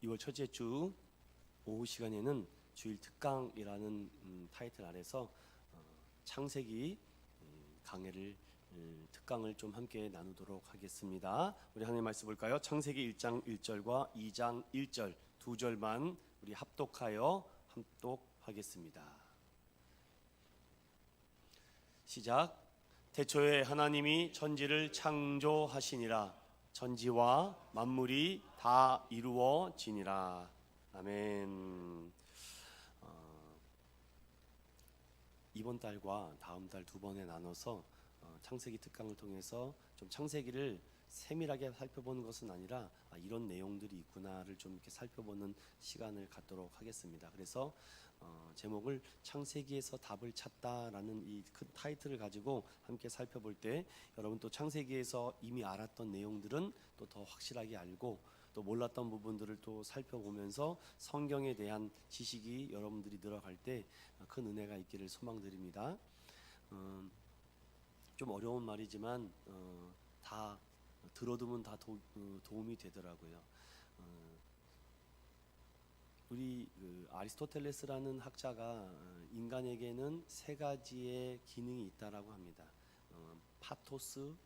2월 첫째 주 오후 시간에는 주일 특강이라는 타이틀 아래서 창세기 강해를 특강을 좀 함께 나누도록 하겠습니다. 우리 하나님 말씀 볼까요? 창세기 1장 1절과 2장 1절 두 절만 우리 합독하여 합독하겠습니다. 시작. 태초에 하나님이 천지를 창조하시니라. 천지와 만물이 다 이루어지니라. 아멘. 이번 달과 다음 달 두 번에 나눠서 창세기 특강을 통해서 좀 창세기를 세밀하게 살펴보는 것은 아니라 이런 내용들이 있구나를 좀 이렇게 살펴보는 시간을 갖도록 하겠습니다. 그래서 제목을 창세기에서 답을 찾다라는 이 큰 타이틀을 가지고 함께 살펴볼 때 여러분 또 창세기에서 이미 알았던 내용들은 또 더 확실하게 알고 또 몰랐던 부분들을 또 살펴보면서 성경에 대한 지식이 여러분들이 늘어갈 때 큰 은혜가 있기를 소망드립니다. 좀 어려운 말이지만 다 들어두면 다 도움이 되더라고요. 우리 아리스토텔레스라는 학자가 인간에게는 세 가지의 기능이 있다라고 합니다. 파토스,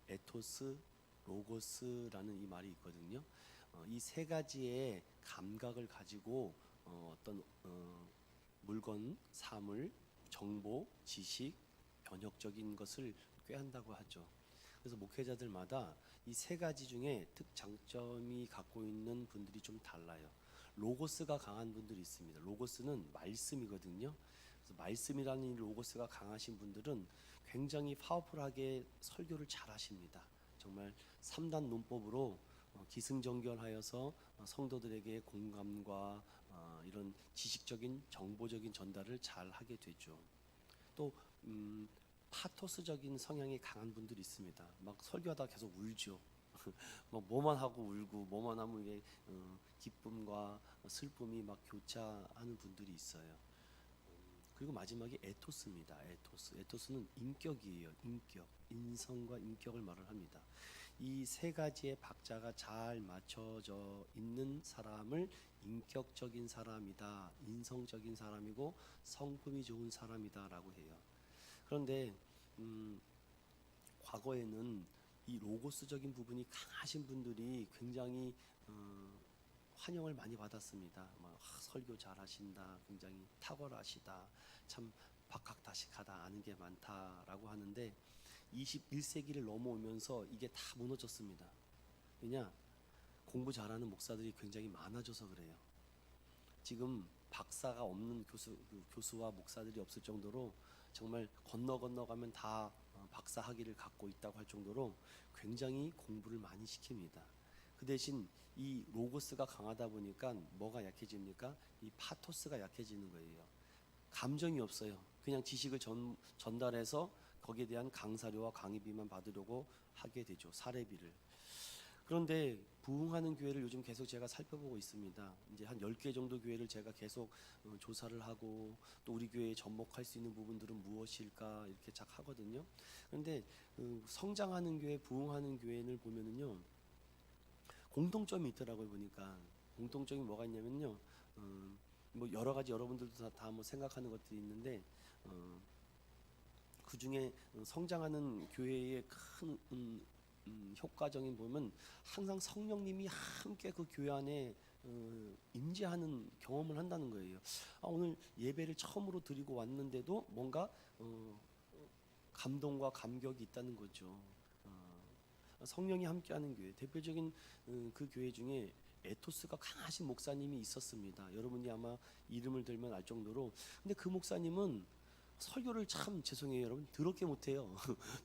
에토스, 로고스라는 이 말이 있거든요. 이 세 가지의 감각을 가지고 어떤 물건, 사물, 정보, 지식, 변혁적인 것을 꾀한다고 하죠. 그래서 목회자들마다 이 세 가지 중에 특장점이 갖고 있는 분들이 좀 달라요. 로고스가 강한 분들이 있습니다. 로고스는 말씀이거든요. 그래서 말씀이라는 이 로고스가 강하신 분들은 굉장히 파워풀하게 설교를 잘 하십니다. 정말 3단 논법으로 기승전결하여서 성도들에게 공감과 이런 지식적인 정보적인 전달을 잘 하게 되죠. 또 파토스적인 성향이 강한 분들이 있습니다. 막 설교하다가 계속 울죠. 막 뭐만 하고 울고 뭐만 하면 이게 기쁨과 슬픔이 막 교차하는 분들이 있어요. 그리고 마지막에 에토스입니다. 에토스는 인격이에요. 인격, 인성과 인격을 말을 합니다. 이 세 가지의 박자가 잘 맞춰져 있는 사람을 인격적인 사람이다, 인성적인 사람이고 성품이 좋은 사람이다라고 해요. 그런데 과거에는 이 로고스적인 부분이 강하신 분들이 굉장히 환영을 많이 받았습니다. 설교 잘하신다, 굉장히 탁월하시다, 참 박학다식하다, 아는 게 많다라고 하는데 21세기를 넘어오면서 이게 다 무너졌습니다. 왜냐? 공부 잘하는 목사들이 굉장히 많아져서 그래요. 지금 박사가 없는 교수와 목사들이 없을 정도로 정말 건너가면 다 박사 학위를 갖고 있다고 할 정도로 굉장히 공부를 많이 시킵니다. 그 대신 이 로고스가 강하다 보니까 뭐가 약해집니까? 이 파토스가 약해지는 거예요. 감정이 없어요. 그냥 지식을 전달해서 거기에 대한 강사료와 강의비만 받으려고 하게 되죠. 사례비를. 그런데 부흥하는 교회를 요즘 계속 제가 살펴보고 있습니다. 이제 한 10개 정도 교회를 제가 계속 조사를 하고 또 우리 교회에 접목할 수 있는 부분들은 무엇일까 이렇게 작 하거든요. 그런데 성장하는 교회, 부흥하는 교회를 보면은요, 공통점이 있더라고요. 보니까 공통점이 뭐가 있냐면요, 뭐 여러 가지 여러분들도 다 뭐 생각하는 것들이 있는데 그 중에 성장하는 교회의 큰 효과적인 보면 항상 성령님이 함께 그 교회 안에 임재하는 경험을 한다는 거예요. 오늘 예배를 처음으로 드리고 왔는데도 뭔가 감동과 감격이 있다는 거죠. 성령이 함께하는 교회, 대표적인 그 교회 중에 에토스가 강하신 목사님이 있었습니다. 여러분이 아마 이름을 들면 알 정도로. 근데 그 목사님은 설교를 참 죄송해요 여러분 더럽게 못해요.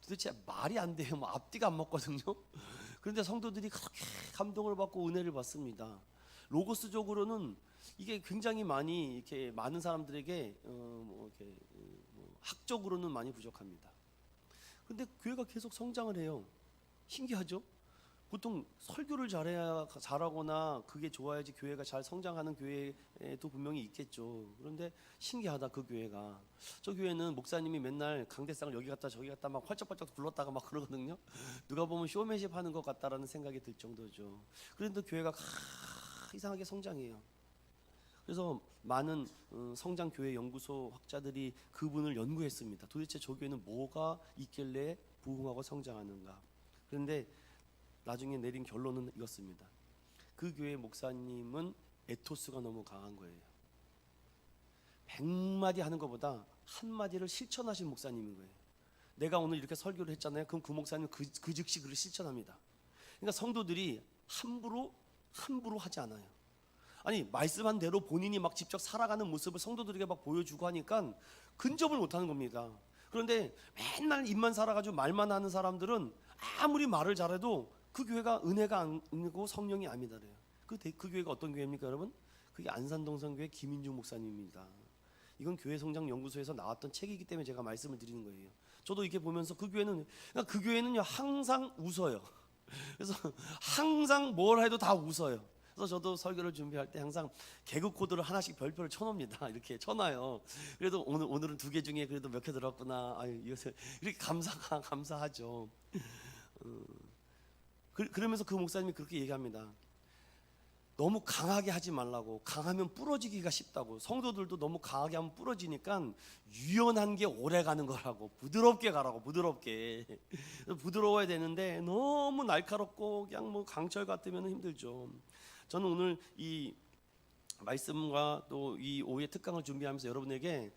도대체 말이 안 돼요. 뭐 앞뒤가 안 맞거든요. 그런데 성도들이 그렇게 감동을 받고 은혜를 받습니다. 로고스적으로는 이게 굉장히 많이 이렇게 많은 사람들에게 학적으로는 많이 부족합니다. 근데 교회가 계속 성장을 해요. 신기하죠? 보통 설교를 잘하거나 그게 좋아야지 교회가 잘 성장하는 교회도 분명히 있겠죠. 그런데 신기하다. 그 교회가, 저 교회는 목사님이 맨날 강대상을 여기 갔다 저기 갔다 막 활짝활짝 굴렀다가 막 그러거든요. 누가 보면 쇼맨십 하는 것 같다라는 생각이 들 정도죠. 그런데 교회가 이상하게 성장해요. 그래서 많은 성장교회 연구소 학자들이 그분을 연구했습니다. 도대체 저 교회는 뭐가 있길래 부흥하고 성장하는가. 그런데 나중에 내린 결론은 이렇습니다. 그 교회 목사님은 에토스가 너무 강한 거예요. 100마디 하는 것보다 한마디를 실천하신 목사님인 거예요. 내가 오늘 이렇게 설교를 했잖아요. 그럼 그 목사님은 그 즉시 그를 실천합니다. 그러니까 성도들이 함부로 하지 않아요. 아니 말씀한 대로 본인이 막 직접 살아가는 모습을 성도들에게 막 보여주고 하니까 근접을 못하는 겁니다. 그런데 맨날 입만 살아가지고 말만 하는 사람들은 아무리 말을 잘해도 그 교회가 은혜가 아니고 성령이 아니다래요. 그 교회가 어떤 교회입니까, 여러분? 그게 안산동성교회 김인중 목사님입니다. 이건 교회 성장 연구소에서 나왔던 책이기 때문에 제가 말씀을 드리는 거예요. 저도 이렇게 보면서 그 교회는요 항상 웃어요. 그래서 항상 뭘 해도 다 웃어요. 그래서 저도 설교를 준비할 때 항상 개그 코드를 하나씩 별표를 쳐놓습니다. 이렇게 쳐놔요. 그래도 오늘은 2개 중에 그래도 몇 개 들었구나. 아유, 이렇게 감사하죠. 그러면서 그 목사님이 그렇게 얘기합니다. 너무 강하게 하지 말라고. 강하면 부러지기가 쉽다고. 성도들도 너무 강하게 하면 부러지니까 유연한 게 오래 가는 거라고. 부드럽게 가라고. 부드럽게. 부드러워야 되는데 너무 날카롭고 그냥 뭐 강철 같으면 힘들죠. 저는 오늘 이 말씀과 또 이 오후의 특강을 준비하면서 여러분에게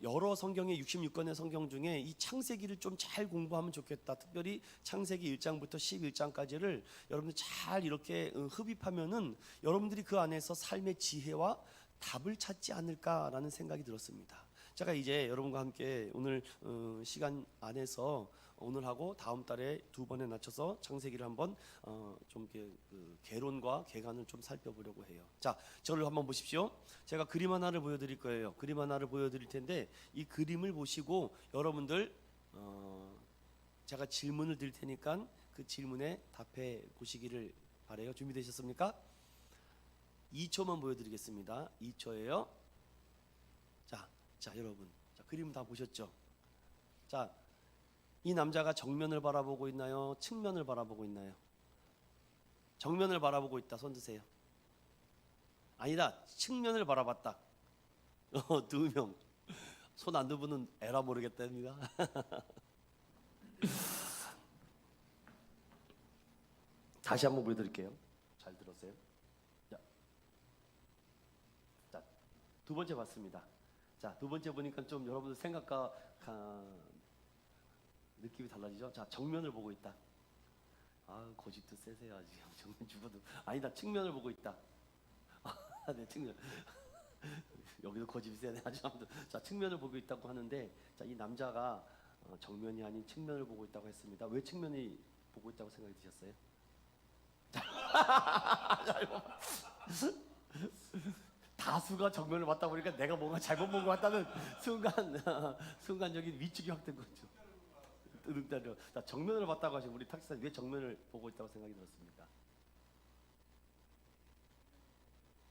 여러 성경의 66권의 성경 중에 이 창세기를 좀 잘 공부하면 좋겠다. 특별히 창세기 1장부터 11장까지를 여러분들 잘 이렇게 흡입하면은 여러분들이 그 안에서 삶의 지혜와 답을 찾지 않을까라는 생각이 들었습니다. 제가 이제 여러분과 함께 오늘 시간 안에서 오늘하고 다음 달에 2번에 낮춰서 창세기를 한번 좀 이렇게 개론과 개관을 좀 살펴보려고 해요. 자, 저를 한번 보십시오. 제가 그림 하나를 보여드릴 거예요. 그림 하나를 보여드릴 텐데 이 그림을 보시고 여러분들 제가 질문을 드릴 테니까 그 질문에 답해 보시기를 바라요. 준비되셨습니까? 2초만 보여드리겠습니다. 2초예요. 자, 여러분, 자, 그림 다 보셨죠? 자, 이 남자가 정면을 바라보고 있나요? 측면을 바라보고 있나요? 정면을 바라보고 있다. 손 드세요. 아니다. 측면을 바라봤다. 2명. 손 안 든 분은 에라 모르겠답니다. 다시 한번 보여드릴게요. 잘 들었어요? 자, 2번째 봤습니다. 자, 2번째 보니까 좀 여러분들 생각과 느낌이 달라지죠? 자, 정면을 보고 있다. 아, 고집도 세세요. 아직 정면 주부도. 아니다, 측면을 보고 있다. 네, 측면. 여기도 고집이 세네. 자, 측면을 보고 있다고 하는데, 자, 이 남자가 정면이 아닌 측면을 보고 있다고 했습니다. 왜 측면이 보고 있다고 생각이 드셨어요? 다수가 정면을 봤다 보니까 내가 뭔가 잘못 본 것 같다는 순간적인 위축이 확 된 거죠. 자, 정면을 봤다고 하시면 우리 탁시사님 왜 정면을 보고 있다고 생각이 들었습니까?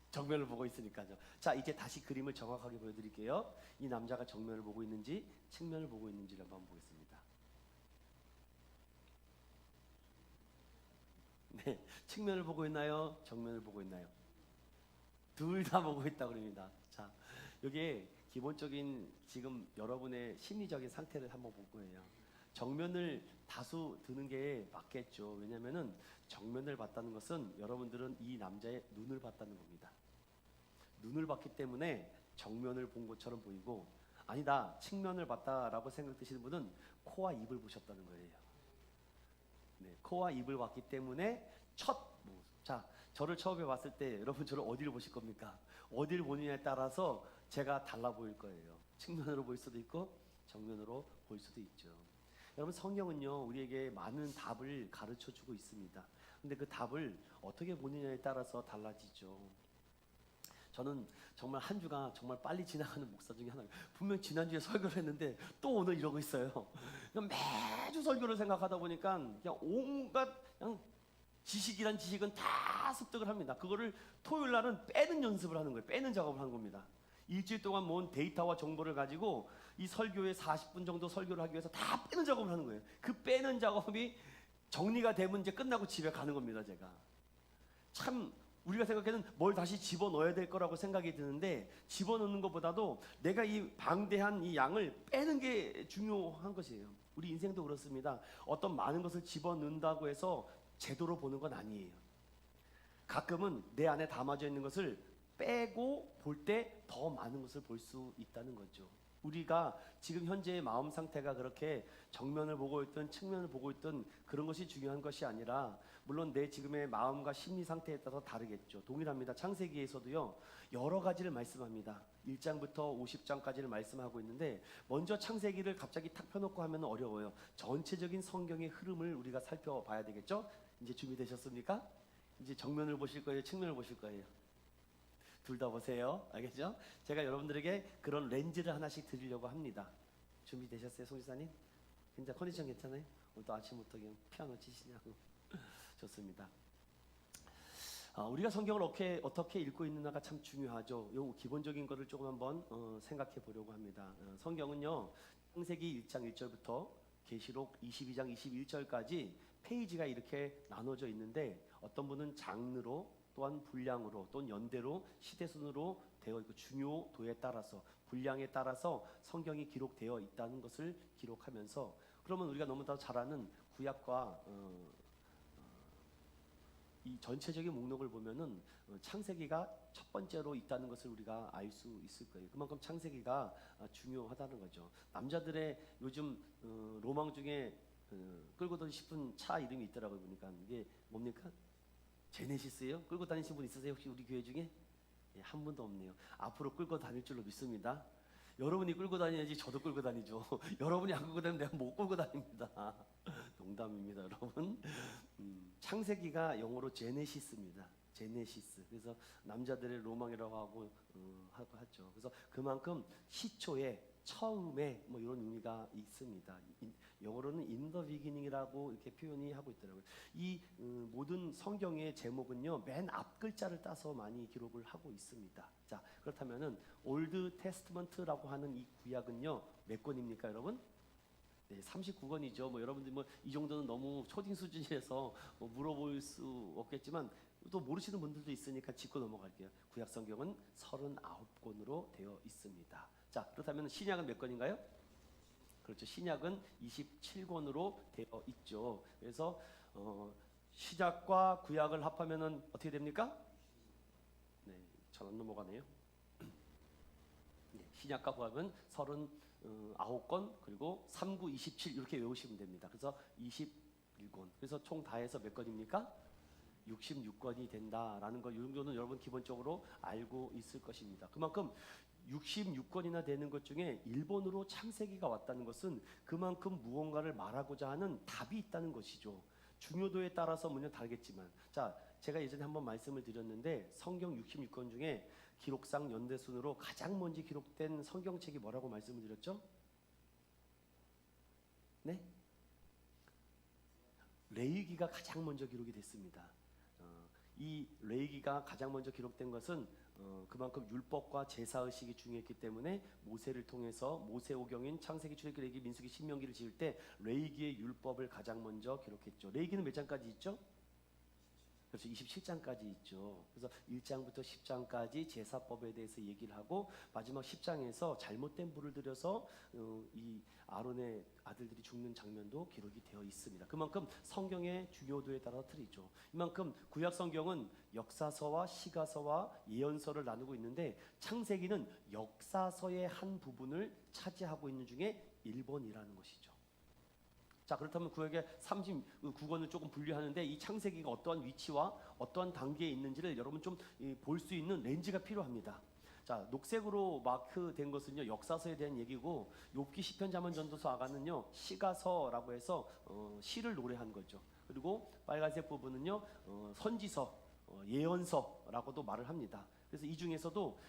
정면을 보고 있으니까요. 자, 이제 다시 그림을 정확하게 보여드릴게요. 이 남자가 정면을 보고 있는지 측면을 보고 있는지를 한번 보겠습니다. 네, 측면을 보고 있나요? 정면을 보고 있나요? 둘 다 보고 있다고 그럽니다. 자, 이게 기본적인 지금 여러분의 심리적인 상태를 한번 볼 거예요. 정면을 다수 드는 게 맞겠죠. 왜냐면은 정면을 봤다는 것은 여러분들은 이 남자의 눈을 봤다는 겁니다. 눈을 봤기 때문에 정면을 본 것처럼 보이고, 아니다, 측면을 봤다라고 생각되시는 분은 코와 입을 보셨다는 거예요. 네, 코와 입을 봤기 때문에 자, 저를 처음에 봤을 때 여러분 저를 어디를 보실 겁니까? 어디를 보느냐에 따라서 제가 달라 보일 거예요. 측면으로 보일 수도 있고 정면으로 보일 수도 있죠. 여러분, 성경은요 우리에게 많은 답을 가르쳐주고 있습니다. 근데 그 답을 어떻게 보느냐에 따라서 달라지죠. 저는 정말 한 주가 정말 빨리 지나가는 목사 중에 하나예요. 분명 지난주에 설교를 했는데 또 오늘 이러고 있어요. 그냥 매주 설교를 생각하다 보니까 그냥 온갖 그냥 지식이란 지식은 다 습득을 합니다. 그거를 토요일 날은 빼는 연습을 하는 거예요. 빼는 작업을 하는 겁니다. 일주일 동안 모은 데이터와 정보를 가지고 이 설교에 40분 정도 설교를 하기 위해서 다 빼는 작업을 하는 거예요. 그 빼는 작업이 정리가 되면 이제 끝나고 집에 가는 겁니다. 제가 참 우리가 생각하는 뭘 다시 집어넣어야 될 거라고 생각이 드는데 집어넣는 것보다도 내가 이 방대한 이 양을 빼는 게 중요한 것이에요. 우리 인생도 그렇습니다. 어떤 많은 것을 집어넣는다고 해서 제도로 보는 건 아니에요. 가끔은 내 안에 담아져 있는 것을 빼고 볼 때 더 많은 것을 볼 수 있다는 거죠. 우리가 지금 현재의 마음 상태가 그렇게 정면을 보고 있든 측면을 보고 있든 그런 것이 중요한 것이 아니라, 물론 내 지금의 마음과 심리 상태에 따라서 다르겠죠. 동일합니다. 창세기에서도요 여러 가지를 말씀합니다. 1장부터 50장까지를 말씀하고 있는데, 먼저 창세기를 갑자기 탁 펴놓고 하면 어려워요. 전체적인 성경의 흐름을 우리가 살펴봐야 되겠죠. 이제 준비되셨습니까? 이제 정면을 보실 거예요, 측면을 보실 거예요? 둘 다 보세요. 알겠죠? 제가 여러분들에게 그런 렌즈를 하나씩 드리려고 합니다. 준비되셨어요, 송지사님? 굉장히 컨디션 괜찮아요? 오늘 또 아침부터 그냥 피아노 치시냐고. 좋습니다. 우리가 성경을 어떻게 읽고 있느냐가 참 중요하죠. 요 기본적인 거를 조금 한번 생각해 보려고 합니다. 성경은요 창세기 1장 1절부터 계시록 22장 21절까지 페이지가 이렇게 나눠져 있는데, 어떤 분은 장르로, 또한 분량으로, 또는 연대로, 시대순으로 되어 있고, 중요도에 따라서, 분량에 따라서 성경이 기록되어 있다는 것을 기록하면서, 그러면 우리가 너무나 잘 아는 구약과 이 전체적인 목록을 보면은 창세기가 첫 번째로 있다는 것을 우리가 알 수 있을 거예요. 그만큼 창세기가 중요하다는 거죠. 남자들의 요즘 로망 중에 끌고 다니고 싶은 차 이름이 있더라고요. 보니까 이게 뭡니까? 제네시스예요? 끌고 다니신 분 있으세요? 혹시 우리 교회 중에? 예, 한 분도 없네요. 앞으로 끌고 다닐 줄로 믿습니다. 여러분이 끌고 다녀야지 저도 끌고 다니죠. 여러분이 안 끌고 다니면 내가 못 끌고 다닙니다. 농담입니다, 여러분. 창세기가 영어로 제네시스입니다. 제네시스. 그래서 남자들의 로망이라고 하고 하죠. 그래서 그만큼 시초에, 처음에 뭐 이런 의미가 있습니다. 영어로는 in the beginning이라고 이렇게 표현이 하고 있더라고요. 이 모든 성경의 제목은요 맨 앞 글자를 따서 많이 기록을 하고 있습니다. 자, 그렇다면은 올드 테스트먼트라고 하는 이 구약은요 몇 권입니까, 여러분? 네, 39권이죠. 뭐 여러분들 뭐 이 정도는 너무 초딩 수준이라서 뭐 물어볼 수 없겠지만, 또 모르시는 분들도 있으니까 짚고 넘어갈게요. 구약 성경은 39권으로 되어 있습니다. 자, 그렇다면 신약은 몇 권인가요? 그렇죠. 신약은 27권으로 되어 있죠. 그래서 신약과 구약을 합하면은 어떻게 됩니까? 네, 전 안 넘어가네요. 네, 신약과 구약은 39권, 그리고 3, 9, 27 이렇게 외우시면 됩니다. 그래서 21권. 그래서 총 다 해서 몇 권입니까? 66권이 된다라는 거, 이 정도는 여러분 기본적으로 알고 있을 것입니다. 그만큼 66권이나 되는 것 중에 일본으로 창세기가 왔다는 것은 그만큼 무언가를 말하고자 하는 답이 있다는 것이죠. 중요도에 따라서 물론 다르겠지만, 자, 제가 예전에 한번 말씀을 드렸는데, 성경 66권 중에 기록상 연대순으로 가장 먼저 기록된 성경책이 뭐라고 말씀을 드렸죠? 네? 레위기가 가장 먼저 기록이 됐습니다. 이 레위기가 가장 먼저 기록된 것은 그만큼 율법과 제사의식이 중요했기 때문에, 모세를 통해서 모세오경인 창세기, 출애굽기, 레위기, 민수기, 신명기를 지을 때 레위기의 율법을 가장 먼저 기록했죠. 레위기는 몇 장까지 있죠? 그렇죠. 27장까지 있죠. 그래서 1장부터 10장까지 제사법에 대해서 얘기를 하고, 마지막 10장에서 잘못된 불을 들여서 이 아론의 아들들이 죽는 장면도 기록이 되어 있습니다. 그만큼 성경의 중요도에 따라 틀리죠. 이만큼 구약 성경은 역사서와 시가서와 예언서를 나누고 있는데, 창세기는 역사서의 한 부분을 차지하고 있는 중에 1번이라는 것이죠. 자, 그렇다면 구약의 39권을 조금 분류하는데, 이 창세기가 어떠한 위치와 어떠한 단계에 있는지를 여러분 좀 볼 수 있는 렌즈가 필요합니다. 자, 녹색으로 마크된 것은요 역사서에 대한 얘기고, 욥기, 시편, 잠언, 전도서, 아가는요 시가서라고 해서 시를 노래한 거죠. 그리고 빨간색 부분은요 선지서, 예언서라고도 말을 합니다. 그래서 이 중에서도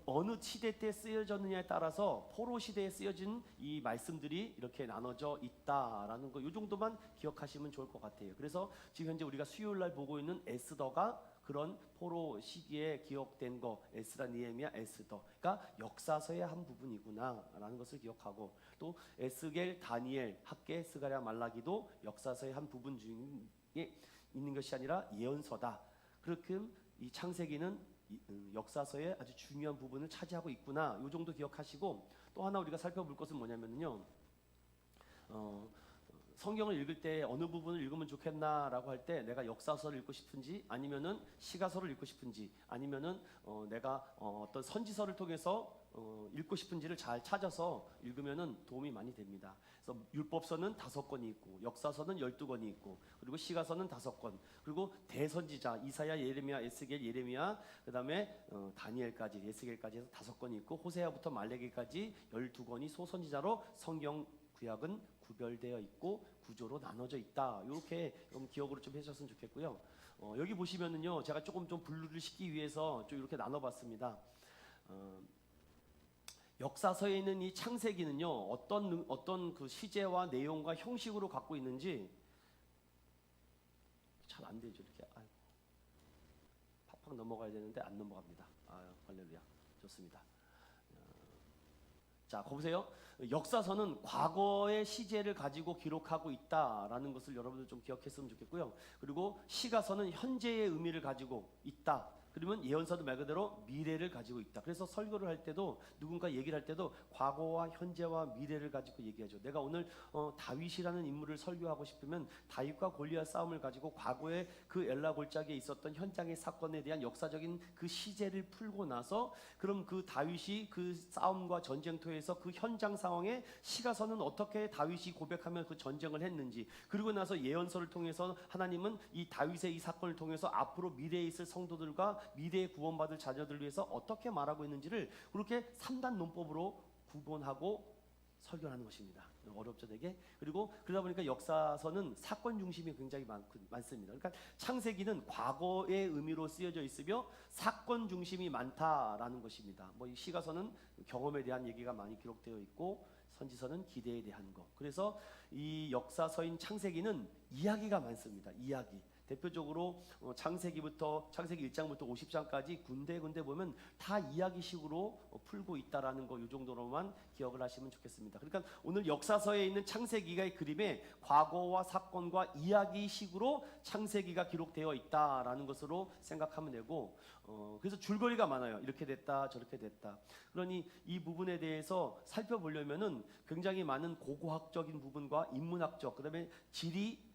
어느 시대 때 쓰여졌느냐에 따라서 포로 시대에 쓰여진 이 말씀들이 이렇게 나눠져 있다라는 거, 이 정도만 기억하시면 좋을 것 같아요. 그래서 지금 현재 우리가 수요일 날 보고 있는 에스더가 그런 포로 시기에 기억된 거, 에스라, 니에미야, 에스더가 역사서의 한 부분이구나라는 것을 기억하고, 또 에스겔, 다니엘, 학개, 스가랴, 말라기도 역사서의 한 부분 중에 있는 것이 아니라 예언서다. 그렇게 이 창세기는 역사서의 아주 중요한 부분을 차지하고 있구나. 이 정도 기억하시고, 또 하나 우리가 살펴볼 것은 뭐냐면요. 성경을 읽을 때 어느 부분을 읽으면 좋겠나라고 할 때 내가 역사서를 읽고 싶은지 아니면은 시가서를 읽고 싶은지 아니면은 내가 어떤 선지서를 통해서 읽고 싶은지를 잘 찾아서 읽으면은 도움이 많이 됩니다. 그래서 율법서는 5권이 있고 역사서는 12권이 있고 그리고 시가서는 5권 그리고 대선지자 이사야, 예레미야, 에스겔, 예레미야 그다음에 다니엘까지 에스겔까지 해서 5권이 있고 호세아부터 말레기까지 12권이 소선지자로 성경 구약은 구별되어 있고 구조로 나눠져 있다. 이렇게 기억으로 좀 해주셨으면 좋겠고요. 여기 보시면은요, 제가 조금 좀 분류를 시키기 위해서 좀 이렇게 나눠봤습니다. 역사서에 있는 이 창세기는요, 어떤 그 시제와 내용과 형식으로 갖고 있는지 잘 안 되죠. 이렇게 아이고, 팍팍 넘어가야 되는데 안 넘어갑니다. 아유, 할렐루야, 좋습니다. 자, 보세요. 역사서는 과거의 시제를 가지고 기록하고 있다라는 것을 여러분들 좀 기억했으면 좋겠고요. 그리고 시가서는 현재의 의미를 가지고 있다. 그러면 예언서도 말 그대로 미래를 가지고 있다. 그래서 설교를 할 때도 누군가 얘기를 할 때도 과거와 현재와 미래를 가지고 얘기하죠. 내가 오늘 다윗이라는 인물을 설교하고 싶으면 다윗과 골리앗 싸움을 가지고 과거에 그 엘라 골짜기에 있었던 현장의 사건에 대한 역사적인 그 시제를 풀고 나서 그럼 그 다윗이 그 싸움과 전쟁터에서 그 현장 상황에 시가서는 어떻게 다윗이 고백하며 그 전쟁을 했는지 그리고 나서 예언서를 통해서 하나님은 이 다윗의 이 사건을 통해서 앞으로 미래에 있을 성도들과 미래에 구원받을 자녀들을 위해서 어떻게 말하고 있는지를 그렇게 3단 논법으로 구분하고 설교하는 것입니다. 어렵죠 되게. 그리고 그러다 보니까 역사서는 사건 중심이 굉장히 많습니다. 그러니까 창세기는 과거의 의미로 쓰여져 있으며 사건 중심이 많다라는 것입니다. 뭐 이 시가서는 경험에 대한 얘기가 많이 기록되어 있고 선지서는 기대에 대한 거. 그래서 이 역사서인 창세기는 이야기가 많습니다. 이야기. 대표적으로 창세기 1장부터 50장까지 군데군데 보면 다 이야기식으로 풀고 있다라는 거 이 정도로만 기억을 하시면 좋겠습니다. 그러니까 오늘 역사서에 있는 창세기가의 그림에 과거와 사건과 이야기식으로 창세기가 기록되어 있다라는 것으로 생각하면 되고 그래서 줄거리가 많아요. 이렇게 됐다 저렇게 됐다. 그러니 이 부분에 대해서 살펴보려면은 굉장히 많은 고고학적인 부분과 인문학적 그다음에 지리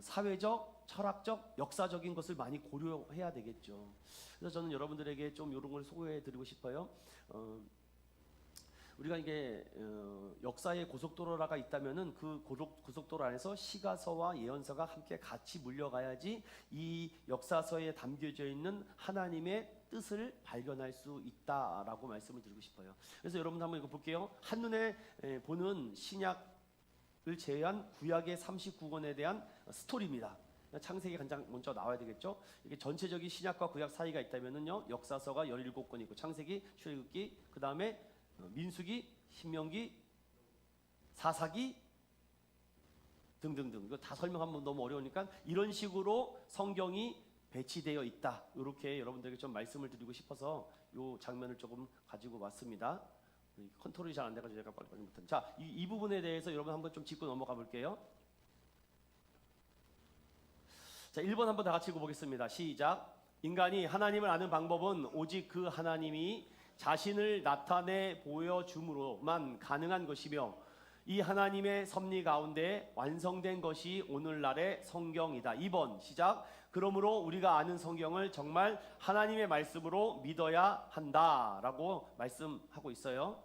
사회적, 철학적, 역사적인 것을 많이 고려해야 되겠죠. 그래서 저는 여러분들에게 좀 이런 걸 소개해 드리고 싶어요. 우리가 이게 역사의 고속도로가 있다면은 그 고속도로 안에서 시가서와 예언서가 함께 같이 물려가야지 이 역사서에 담겨져 있는 하나님의 뜻을 발견할 수 있다라고 말씀을 드리고 싶어요. 그래서 여러분 한번 이거 볼게요. 한눈에 보는 신약을 제외한 구약의 39권에 대한 스토리입니다. 창세기 가장 먼저 나와야 되겠죠. 이게 전체적인 신약과 구약 사이가 있다면은요, 역사서가 17권 있고 창세기, 출애굽기, 그 다음에 민수기, 신명기, 사사기 등등등. 이거 다 설명하면 너무 어려우니까 이런 식으로 성경이 배치되어 있다. 이렇게 여러분들에게 좀 말씀을 드리고 싶어서 이 장면을 조금 가지고 왔습니다. 컨트롤이 잘 안 돼가지고 제가 빨리 못한. 자, 이 부분에 대해서 여러분 한번 좀 짚고 넘어가 볼게요. 자, 1번 한번 다 같이 읽어보겠습니다. 시작. 인간이 하나님을 아는 방법은 오직 그 하나님이 자신을 나타내 보여줌으로만 가능한 것이며 이 하나님의 섭리 가운데 완성된 것이 오늘날의 성경이다. 2번 시작. 그러므로 우리가 아는 성경을 정말 하나님의 말씀으로 믿어야 한다라고 말씀하고 있어요.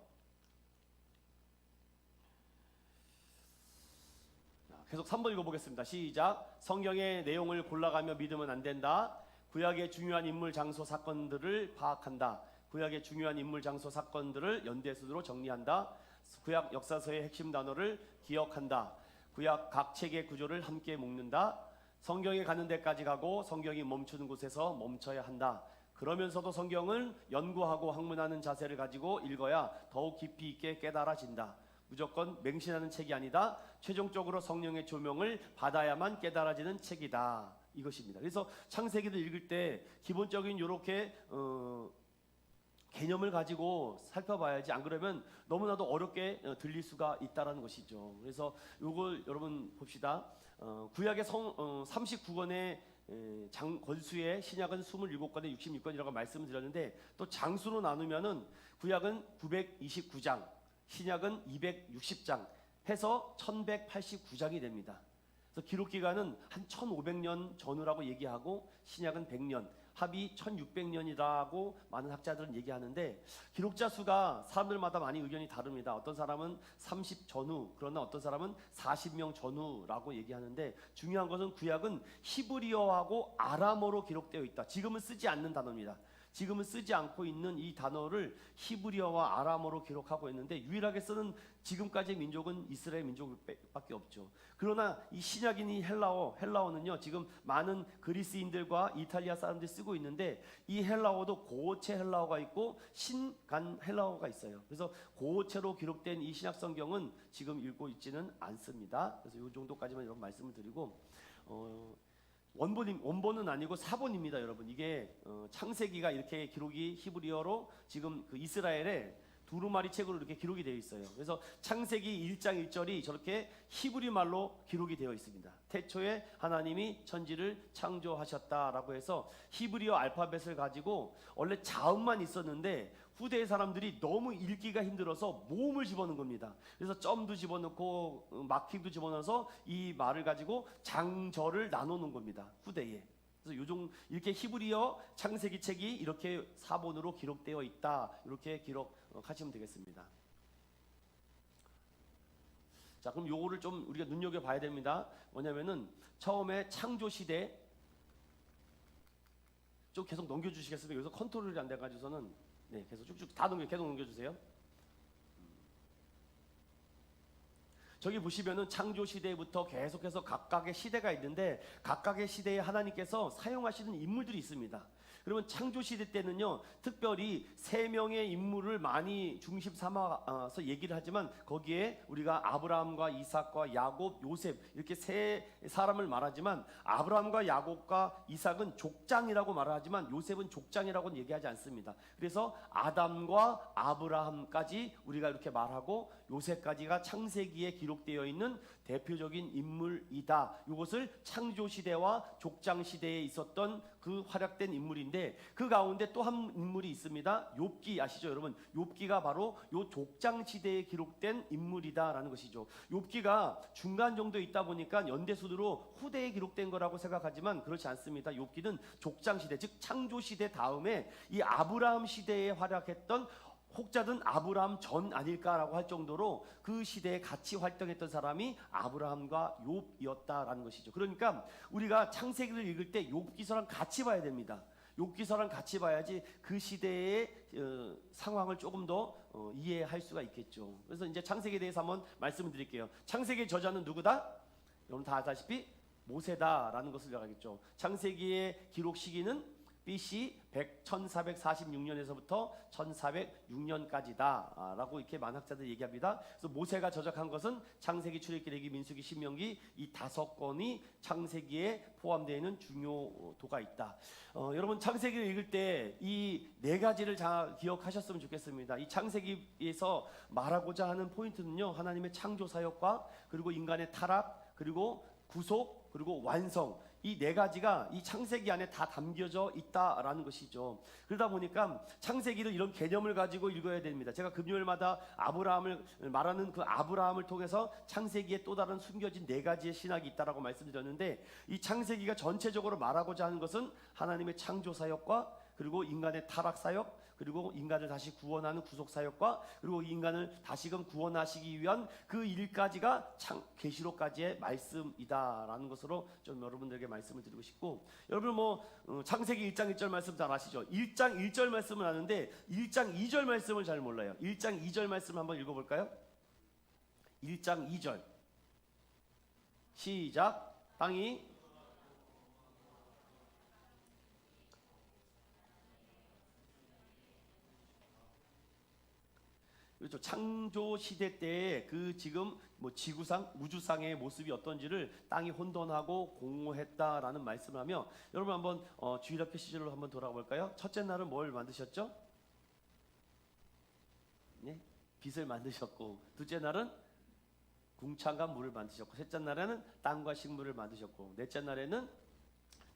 계속 3번 읽어보겠습니다. 시작. 성경의 내용을 골라가며 믿으면 안 된다. 구약의 중요한 인물, 장소, 사건들을 파악한다. 구약의 중요한 인물, 장소, 사건들을 연대순으로 정리한다. 구약 역사서의 핵심 단어를 기억한다. 구약 각 책의 구조를 함께 묶는다. 성경에 가는 데까지 가고 성경이 멈추는 곳에서 멈춰야 한다. 그러면서도 성경을 연구하고 학문하는 자세를 가지고 읽어야 더욱 깊이 있게 깨달아진다. 무조건 맹신하는 책이 아니다. 최종적으로 성령의 조명을 받아야만 깨달아지는 책이다. 이것입니다. 그래서 창세기를 읽을 때 기본적인 이렇게 개념을 가지고 살펴봐야지 안 그러면 너무나도 어렵게 들릴 수가 있다는 것이죠. 그래서 이걸 여러분 봅시다. 구약의 39권의 권수의 신약은 27권에 66권이라고 말씀을 드렸는데 또 장수로 나누면은 구약은 929장, 신약은 260장 해서 1189장이 됩니다. 그래서 기록 기간은 한 1500년 전후라고 얘기하고 신약은 100년, 합이 1600년이라고 많은 학자들은 얘기하는데 기록자 수가 사람들마다 많이 의견이 다릅니다. 어떤 사람은 30 전후, 그러나 어떤 사람은 40명 전후라고 얘기하는데 중요한 것은 구약은 히브리어하고 아람어로 기록되어 있다. 지금은 쓰지 않는 단어입니다. 지금은 쓰지 않고 있는 이 단어를 히브리어와 아람어로 기록하고 있는데 유일하게 쓰는 지금까지의 민족은 이스라엘 민족밖에 없죠. 그러나 이 신약인 이 헬라어는요 지금 많은 그리스인들과 이탈리아 사람들이 쓰고 있는데 이 헬라어도 고어체 헬라어가 있고 신간 헬라어가 있어요. 그래서 고어체로 기록된 이 신약 성경은 지금 읽고 있지는 않습니다. 그래서 이 정도까지만 여러분 말씀을 드리고 원본은 아니고 사본입니다, 여러분. 이게 창세기가 이렇게 기록이 히브리어로 지금 그 이스라엘의 두루마리 책으로 이렇게 기록이 되어 있어요. 그래서 창세기 1장 1절이 저렇게 히브리 말로 기록이 되어 있습니다. 태초에 하나님이 천지를 창조하셨다라고 해서 히브리어 알파벳을 가지고 원래 자음만 있었는데 후대의 사람들이 너무 읽기가 힘들어서 모음을 집어넣은 겁니다. 그래서 점도 집어넣고 마킹도 집어넣어서 이 말을 가지고 장절을 나누는 겁니다. 후대에. 그래서 이렇게 히브리어 창세기 책이 이렇게 사본으로 기록되어 있다. 이렇게 기록하시면 되겠습니다. 자, 그럼 요거를 좀 우리가 눈여겨봐야 됩니다. 뭐냐면은 처음에 창조 시대 좀 계속 넘겨주시겠습니까? 여기서 컨트롤이 안 돼가지고서는 네, 계속 쭉쭉 계속 넘겨주세요. 저기 보시면은 창조 시대부터 계속해서 각각의 시대가 있는데 각각의 시대에 하나님께서 사용하시는 인물들이 있습니다. 그러면 창조 시대 때는요 특별히 세 명의 인물을 많이 중심 삼아서 얘기를 하지만 거기에 우리가 아브라함과 이삭과 야곱, 요셉 이렇게 세 사람을 말하지만 아브라함과 야곱과 이삭은 족장이라고 말하지만 요셉은 족장이라고는 얘기하지 않습니다. 그래서 아담과 아브라함까지 우리가 이렇게 말하고 요셉까지가 창세기에 기록되어 있는 대표적인 인물이다. 이것을 창조 시대와 족장 시대에 있었던 그 활약된 인물인데 그 가운데 또 한 인물이 있습니다. 욥기 아시죠, 여러분? 욥기가 바로 요 족장 시대에 기록된 인물이다라는 것이죠. 욥기가 중간 정도에 있다 보니까 연대순으로 후대에 기록된 거라고 생각하지만 그렇지 않습니다. 욥기는 족장 시대, 즉 창조 시대 다음에 이 아브라함 시대에 활약했던 혹자든 아브라함 전 아닐까라고 할 정도로 그 시대에 같이 활동했던 사람이 아브라함과 욥이었다라는 것이죠. 그러니까 우리가 창세기를 읽을 때 욥기서랑 같이 봐야 됩니다. 욥기서랑 같이 봐야지 그 시대의 상황을 조금 더 이해할 수가 있겠죠. 그래서 이제 창세기에 대해서 한번 말씀을 드릴게요. 창세기의 저자는 누구다? 여러분 다 아다시피 모세다라는 것을 알겠죠. 창세기의 기록 시기는 BC 1446년에서부터 1406년까지다 라고 이렇게 만학자들이 얘기합니다. 그래서 모세가 저작한 것은 창세기, 출애굽기, 레위기, 민수기, 신명기 이 5권이 창세기에 포함되어 있는 중요도가 있다. 여러분 창세기를 읽을 때 이 네 가지를 잘 기억하셨으면 좋겠습니다. 이 창세기에서 말하고자 하는 포인트는요 하나님의 창조 사역과 그리고 인간의 타락 그리고 구속 그리고 완성 이 네 가지가 이 창세기 안에 다 담겨져 있다라는 것이죠. 그러다 보니까 창세기를 이런 개념을 가지고 읽어야 됩니다. 제가 금요일마다 아브라함을 말하는 그 아브라함을 통해서 창세기에 또 다른 숨겨진 네 가지의 신학이 있다라고 말씀드렸는데 이 창세기가 전체적으로 말하고자 하는 것은 하나님의 창조 사역과 그리고 인간의 타락 사역 그리고 인간을 다시 구원하는 구속 사역과 그리고 인간을 다시금 구원하시기 위한 그 일까지가 계시록까지의 말씀이다라는 것으로 좀 여러분들에게 말씀을 드리고 싶고 여러분 창세기 1장 1절 말씀 잘 아시죠? 1장 1절 말씀은 아는데 1장 2절 말씀을 잘 몰라요. 1장 2절 말씀 한번 읽어볼까요? 1장 2절 시작. 땅이 그렇죠. 창조 시대 때의 그 지금 지구상 우주상의 모습이 어떤지를 땅이 혼돈하고 공허했다라는 말씀을 하며 여러분 한번 주일학교 시절로 한번 돌아가 볼까요? 첫째 날은 뭘 만드셨죠? 네? 빛을 만드셨고 둘째 날은 궁창과 물을 만드셨고 셋째 날에는 땅과 식물을 만드셨고 넷째 날에는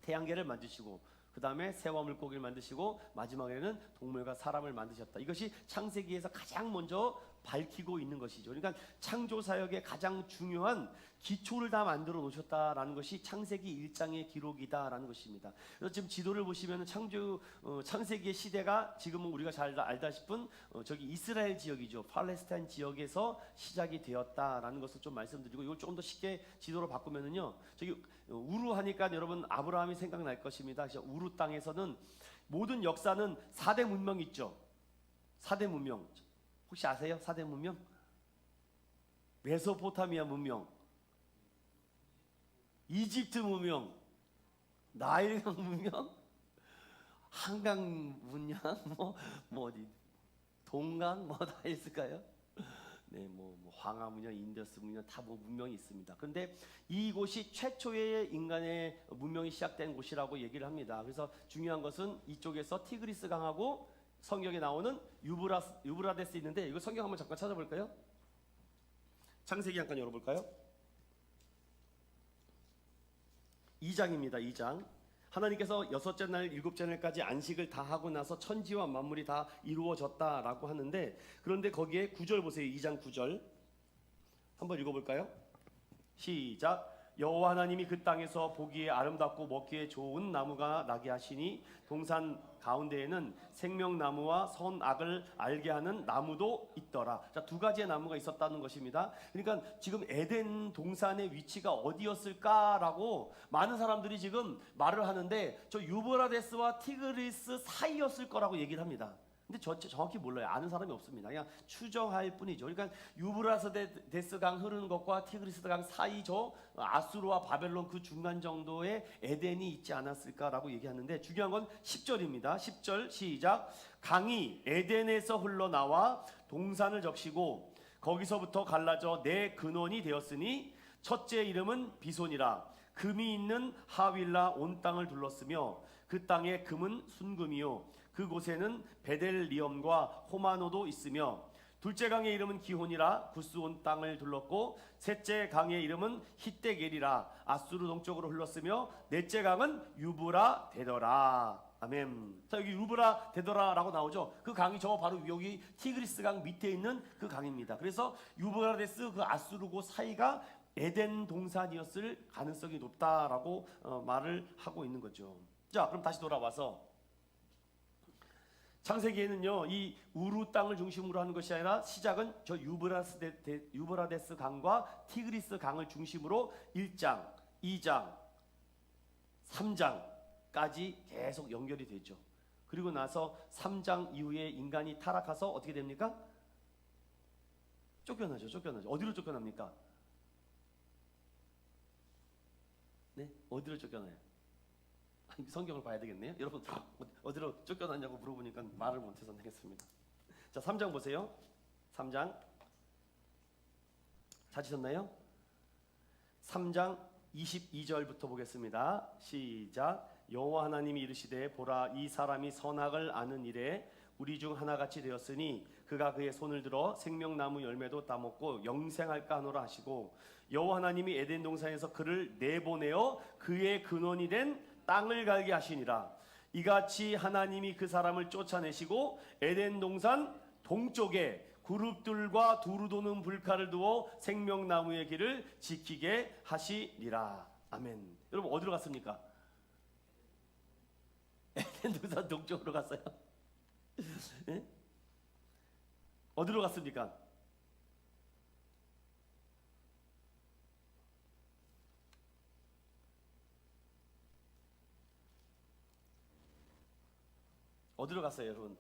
태양계를 만드시고 그 다음에 새와 물고기를 만드시고 마지막에는 동물과 사람을 만드셨다. 이것이 창세기에서 가장 먼저 밝히고 있는 것이죠. 그러니까 창조 사역의 가장 중요한 기초를 다 만들어 놓으셨다라는 것이 창세기 1장의 기록이다라는 것입니다. 그래서 지금 지도를 보시면 창세기의 시대가 지금은 우리가 잘 알다시피 저기 이스라엘 지역이죠. 팔레스타인 지역에서 시작이 되었다라는 것을 좀 말씀드리고, 이걸 조금 더 쉽게 지도로 바꾸면은요, 저기 우루 하니까 여러분 아브라함이 생각날 것입니다. 우루 땅에서는 모든 역사는 4대 문명 있죠. 4대 문명 혹시 아세요? 4대 문명? 메소포타미아 문명, 이집트 문명, 나일강 문명, 한강 문명, 뭐 어디 동강 뭐 다 있을까요? 네, 뭐 황하 문명, 인더스 문명 다 뭐 문명이 있습니다. 그런데 이곳이 최초의 인간의 문명이 시작된 곳이라고 얘기를 합니다. 그래서 중요한 것은 이쪽에서 티그리스 강하고 성경에 나오는 유브라데스 있는데, 이거 성경 한번 잠깐 찾아볼까요? 창세기 잠깐 열어볼까요? 2장입니다. 2장. 하나님께서 여섯째 날 일곱째 날까지 안식을 다 하고 나서 천지와 만물이 다 이루어졌다라고 하는데, 그런데 거기에 9절 보세요. 2장 9절 한번 읽어볼까요? 시작. 여호와 하나님이 그 땅에서 보기에 아름답고 먹기에 좋은 나무가 나게 하시니 동산 가운데에는 생명나무와 선악을 알게 하는 나무도 있더라. 자, 두 가지의 나무가 있었다는 것입니다. 그러니까 지금 에덴 동산의 위치가 어디였을까라고 많은 사람들이 지금 말을 하는데, 저 유브라데스와 티그리스 사이였을 거라고 얘기를 합니다. 근데 정확히 몰라요. 아는 사람이 없습니다. 그냥 추정할 뿐이죠. 그러니까 유브라데스 강 흐르는 것과 티그리스 강 사이, 저 아수르와 바벨론 그 중간 정도의 에덴이 있지 않았을까라고 얘기하는데, 중요한 건 10절입니다. 10절 시작. 강이 에덴에서 흘러나와 동산을 적시고 거기서부터 갈라져 내 근원이 되었으니 첫째 이름은 비손이라. 금이 있는 하윌라 온 땅을 둘렀으며 그 땅의 금은 순금이요 그곳에는 베델리엄과 호마노도 있으며, 둘째 강의 이름은 기혼이라 구스 온 땅을 둘렀고, 셋째 강의 이름은 히데겔이라 아수르 동쪽으로 흘렀으며, 넷째 강은 유브라 데더라. 아멘. 자, 여기 유브라 데더라라고 나오죠. 그 강이 저 바로 여기 티그리스 강 밑에 있는 그 강입니다. 그래서 유브라데스 그 아수르고 사이가 에덴 동산이었을 가능성이 높다라고 말을 하고 있는 거죠. 자, 그럼 다시 돌아와서 창세기에는요, 이 우루 땅을 중심으로 하는 것이 아니라 시작은 저 유브라데스 강과 티그리스 강을 중심으로 1장, 2장, 3장까지 계속 연결이 되죠. 그리고 나서 3장 이후에 인간이 타락해서 어떻게 됩니까? 쫓겨나죠. 어디로 쫓겨납니까? 네, 어디로 쫓겨나요? 성경을 봐야 되겠네요. 여러분 어디로 쫓겨났냐고 물어보니까 말을 못해서 내겠습니다. 자, 3장 보세요. 3장 찾으셨나요? 3장 22절부터 보겠습니다. 시작. 여호와 하나님이 이르시되 보라, 이 사람이 선악을 아는 일에 우리 중 하나같이 되었으니 그가 그의 손을 들어 생명나무 열매도 따먹고 영생할까 하노라 하시고, 여호와 하나님이 에덴 동산에서 그를 내보내어 그의 근원이 된 땅을 갈게 하시니라. 이같이 하나님이 그 사람을 쫓아내시고 에덴 동산 동쪽에 그룹들과 두루 도는 불칼을 두어 생명나무의 길을 지키게 하시니라. 아멘. 여러분 어디로 갔습니까? 에덴 동산 동쪽으로 갔어요. 네? 어디로 갔습니까? 어디로 갔어요, 여러분?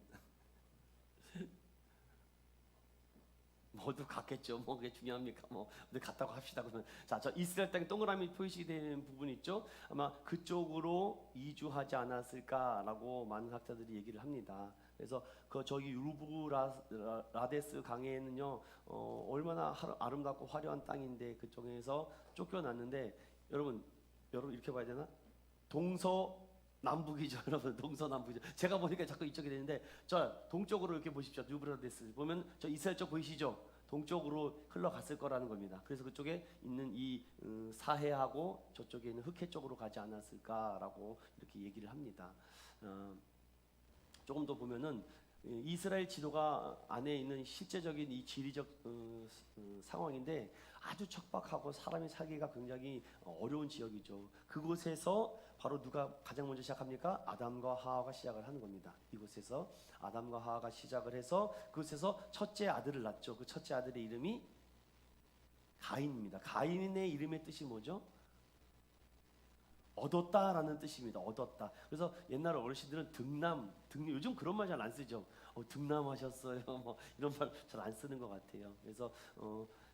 모두 갔겠죠. 뭐 그게 중요합니까? 뭐 어디 갔다고 합시다. 그러면 자, 저 이스라엘 땅에 동그라미 표시되는 부분 있죠. 아마 그쪽으로 이주하지 않았을까라고 많은 학자들이 얘기를 합니다. 그래서 저기 유브라데스 강에는요, 얼마나 아름답고 화려한 땅인데 그쪽에서 쫓겨났는데, 여러분 이렇게 봐야 되나? 동서남북이죠. 여러분 동서남북이죠. 제가 보니까 자꾸 이쪽이 되는데, 저 동쪽으로 이렇게 보십시오. 유브라데스 보면 저 이스라엘 쪽 보이시죠? 동쪽으로 흘러갔을 거라는 겁니다. 그래서 그쪽에 있는 이 사해하고 저쪽에 있는 흑해 쪽으로 가지 않았을까라고 이렇게 얘기를 합니다. 조금 더 보면은 이스라엘 지도가 안에 있는 실제적인 이 지리적 상황인데 아주 척박하고 사람이 살기가 굉장히 어려운 지역이죠. 그곳에서 바로 누가 가장 먼저 시작합니까? 아담과 하와가 시작을 하는 겁니다. 이곳에서 아담과 하와가 시작을 해서 그곳에서 첫째 아들을 낳죠. 그 첫째 아들의 이름이 가인입니다. 가인의 이름의 뜻이 뭐죠? 얻었다라는 뜻입니다. 얻었다. 그래서 옛날 어르신들은 득남, 요즘 그런 말 잘 안 쓰죠. 득남하셨어요. 뭐 이런 말 잘 안 쓰는 것 같아요. 그래서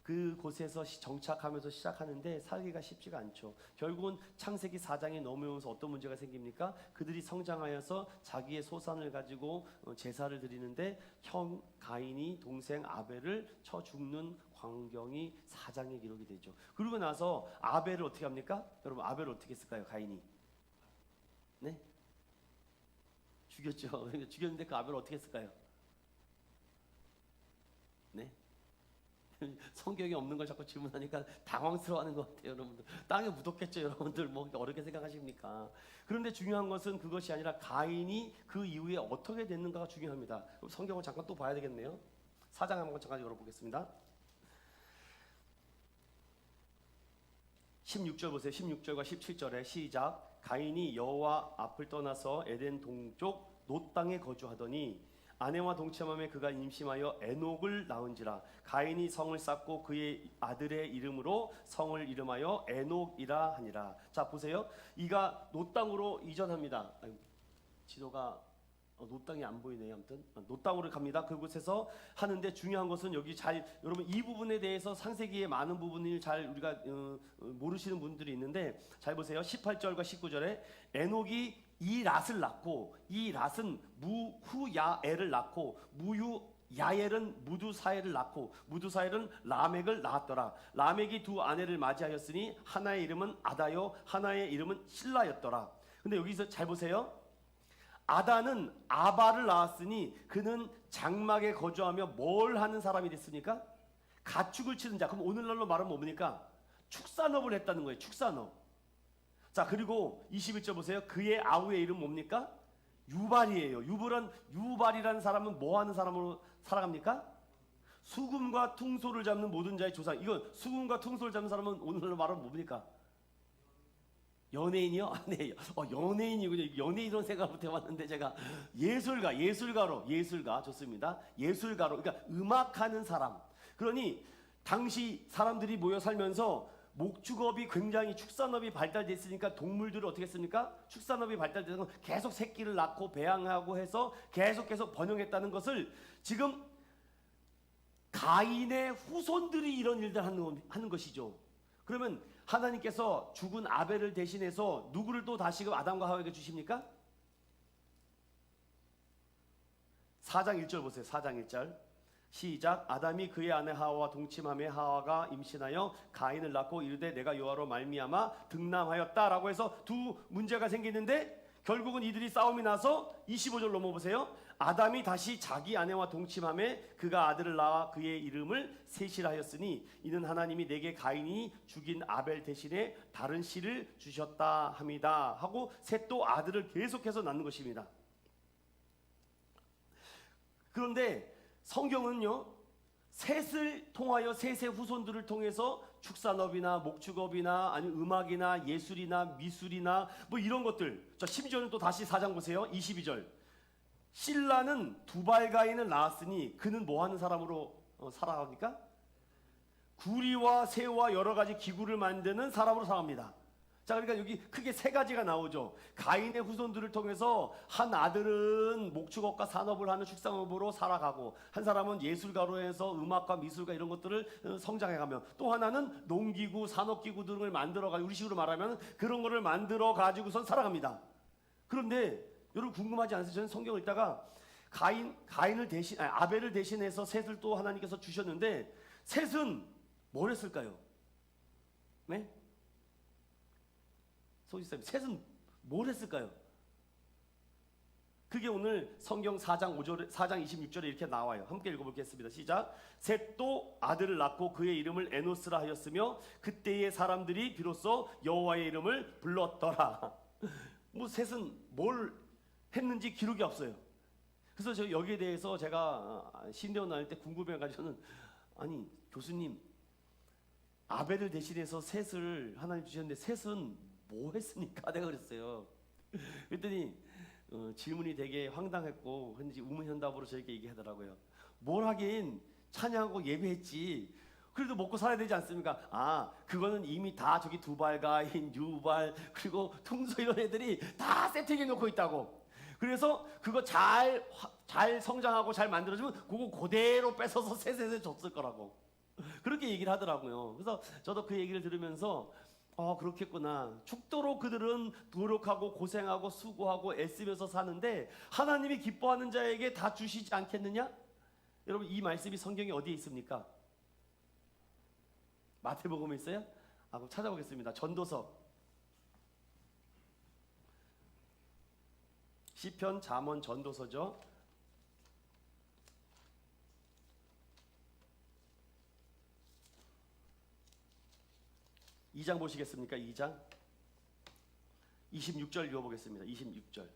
그곳에서 정착하면서 시작하는데 살기가 쉽지가 않죠. 결국은 창세기 4장에 넘어오면서 어떤 문제가 생깁니까? 그들이 성장하여서 자기의 소산을 가지고 제사를 드리는데 형 가인이 동생 아벨을 쳐 죽는 광경이 4장에 기록이 되죠. 그러고 나서 아벨을 어떻게 합니까? 여러분 아벨을 어떻게 했을까요? 가인이 네? 죽였죠. 죽였는데 그 아벨을 어떻게 했을까요? 네? 성경에 없는 걸 자꾸 질문하니까 당황스러워하는 것 같아요, 여러분들. 땅에 묻었겠죠, 여러분들. 뭐 어렵게 생각하십니까? 그런데 중요한 것은 그것이 아니라 가인이 그 이후에 어떻게 됐는가가 중요합니다. 성경을 잠깐 또 봐야 되겠네요. 4장 한번 잠깐 열어보겠습니다. 16절 보세요. 16절과 17절에 시작. 가인이 여호와 앞을 떠나서 에덴 동쪽 놋 땅에 거주하더니 아내와 동침함에 그가 임심하여 에녹을 낳은지라. 가인이 성을 쌓고 그의 아들의 이름으로 성을 이름하여 에녹이라 하니라. 자 보세요. 이가 놋 땅으로 이전합니다. 지도가 놋 땅이 안 보이네요. 아무튼 놋 땅으로 갑니다. 그곳에서 하는데 중요한 것은 여기 잘 여러분 이 부분에 대해서 창세기의 많은 부분을 잘 우리가 모르시는 분들이 있는데 잘 보세요. 18절과 19절에 에녹이 이 랏을 낳고 이 랏은 무후야엘을 낳고 무유야엘은 무두사엘을 낳고 무두사엘은 라멕을 낳았더라. 라멕이 두 아내를 맞이하였으니 하나의 이름은 아다요 하나의 이름은 실라였더라. 근데 여기서 잘 보세요. 아다는 아바를 낳았으니 그는 장막에 거주하며 뭘 하는 사람이 됐습니까? 가축을 치는 자. 그럼 오늘날로 말하면 뭡니까? 축산업을 했다는 거예요. 축산업. 자 그리고 21절 보세요. 그의 아우의 이름 뭡니까? 유발이에요. 유발이라는 사람은 뭐 하는 사람으로 살아갑니까? 수금과 퉁소를 잡는 모든 자의 조상. 이건 수금과 퉁소를 잡는 사람은 오늘날로 말하면 뭡니까? 연예인이요? 네, 연예인이군요. 연예인으로 생각을 해봤는데 제가 예술가 좋습니다. 예술가로, 그러니까 음악하는 사람. 그러니 당시 사람들이 모여 살면서 목축업이 굉장히 축산업이 발달됐으니까 동물들을 어떻게 했습니까? 축산업이 발달돼서 계속 새끼를 낳고 배양하고 해서 계속해서 번영했다는 것을 지금 가인의 후손들이 이런 일들 하는 것이죠. 그러면 하나님께서 죽은 아벨을 대신해서 누구를 또 다시금 아담과 하와에게 주십니까? 4장 1절 보세요. 4장 1절 시작. 아담이 그의 아내 하와와 동침함에 하와가 임신하여 가인을 낳고 이르되 내가 여호와로 말미암아 득남하였다라고 해서 두 문제가 생기는데 결국은 이들이 싸움이 나서 25절 넘어보세요. 아담이 다시 자기 아내와 동침함에 그가 아들을 낳아 그의 이름을 셋이라 하였으니 이는 하나님이 내게 가인이 죽인 아벨 대신에 다른 씨를 주셨다 함이다 하고 셋도 아들을 계속해서 낳는 것입니다. 그런데 성경은요 셋을 통하여 셋의 후손들을 통해서 축산업이나 목축업이나 아니 음악이나 예술이나 미술이나 뭐 이런 것들. 자 심지어는 또 다시 4장 보세요. 22절 실라는 두발가인을 낳았으니 그는 뭐하는 사람으로 살아갑니까? 구리와 새와 여러 가지 기구를 만드는 사람으로 살아갑니다. 자 그러니까 여기 크게 세 가지가 나오죠. 가인의 후손들을 통해서 한 아들은 목축업과 산업을 하는 축산업으로 살아가고 한 사람은 예술가로 해서 음악과 미술과 이런 것들을 성장해가며 또 하나는 농기구, 산업기구 등을 만들어가지고 우리식으로 말하면 그런 거를 만들어 가지고선 살아갑니다. 그런데 여러분 궁금하지 않으세요? 저는 성경을 읽다가 가인을 대신 아벨을 대신해서 셋을 또 하나님께서 주셨는데 셋은 뭘 했을까요? 네? 소지사님 셋은 뭘 했을까요? 그게 오늘 성경 4장 5절, 4장 26절에 이렇게 나와요. 함께 읽어보겠습니다. 시작. 셋도 아들을 낳고 그의 이름을 에노스라 하였으며 그때의 사람들이 비로소 여호와의 이름을 불렀더라. 뭐 셋은 뭘 했는지 기록이 없어요. 그래서 저 여기에 대해서 제가 신대원 다닐 때 궁금해가지고 저는 아니 교수님 아벨을 대신해서 셋을 하나님 주셨는데 셋은 뭐 했습니까? 내가 그랬어요. 그랬더니 질문이 되게 황당했고 근데 우문현답으로 저에게 얘기하더라고요. 뭘 하긴 찬양하고 예배했지. 그래도 먹고 살아야 되지 않습니까? 아 그거는 이미 다 저기 두발가인 유발 그리고 퉁소 이런 애들이 다 세팅해 놓고 있다고. 그래서 그거 잘 성장하고 잘 만들어주면 그거 그대로 뺏어서 셋에 줬을 거라고 그렇게 얘기를 하더라고요. 그래서 저도 그 얘기를 들으면서 그렇겠구나. 죽도록 그들은 노력하고 고생하고 수고하고 애쓰면서 사는데 하나님이 기뻐하는 자에게 다 주시지 않겠느냐? 여러분 이 말씀이 성경에 어디에 있습니까? 마태복음에 있어요? 그럼 찾아보겠습니다. 전도서 시편, 잠언, 전도서죠. 2장 보시겠습니까? 2장 26절 읽어보겠습니다. 26절.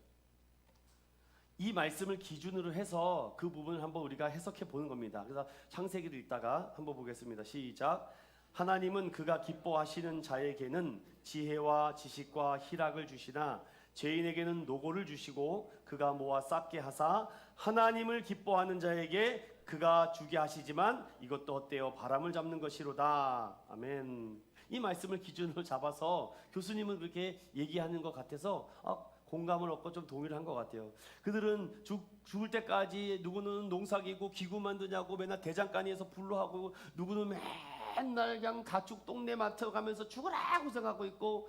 이 말씀을 기준으로 해서 그 부분을 한번 우리가 해석해 보는 겁니다. 그래서 창세기를 읽다가 한번 보겠습니다. 시작. 하나님은 그가 기뻐하시는 자에게는 지혜와 지식과 희락을 주시나 죄인에게는 노고를 주시고 그가 모아 쌓게 하사 하나님을 기뻐하는 자에게 그가 주게 하시지만 이것도 헛되어 바람을 잡는 것이로다. 아멘. 이 말씀을 기준으로 잡아서 교수님은 그렇게 얘기하는 것 같아서 공감을 얻고 좀 동의를 한 것 같아요. 그들은 죽을 때까지 누구는 농사기고 기구 만드냐고 맨날 대장간이에서 불로하고 누구는 맨날 그냥 가축 동네 마트 가면서 죽으라 고생하고 있고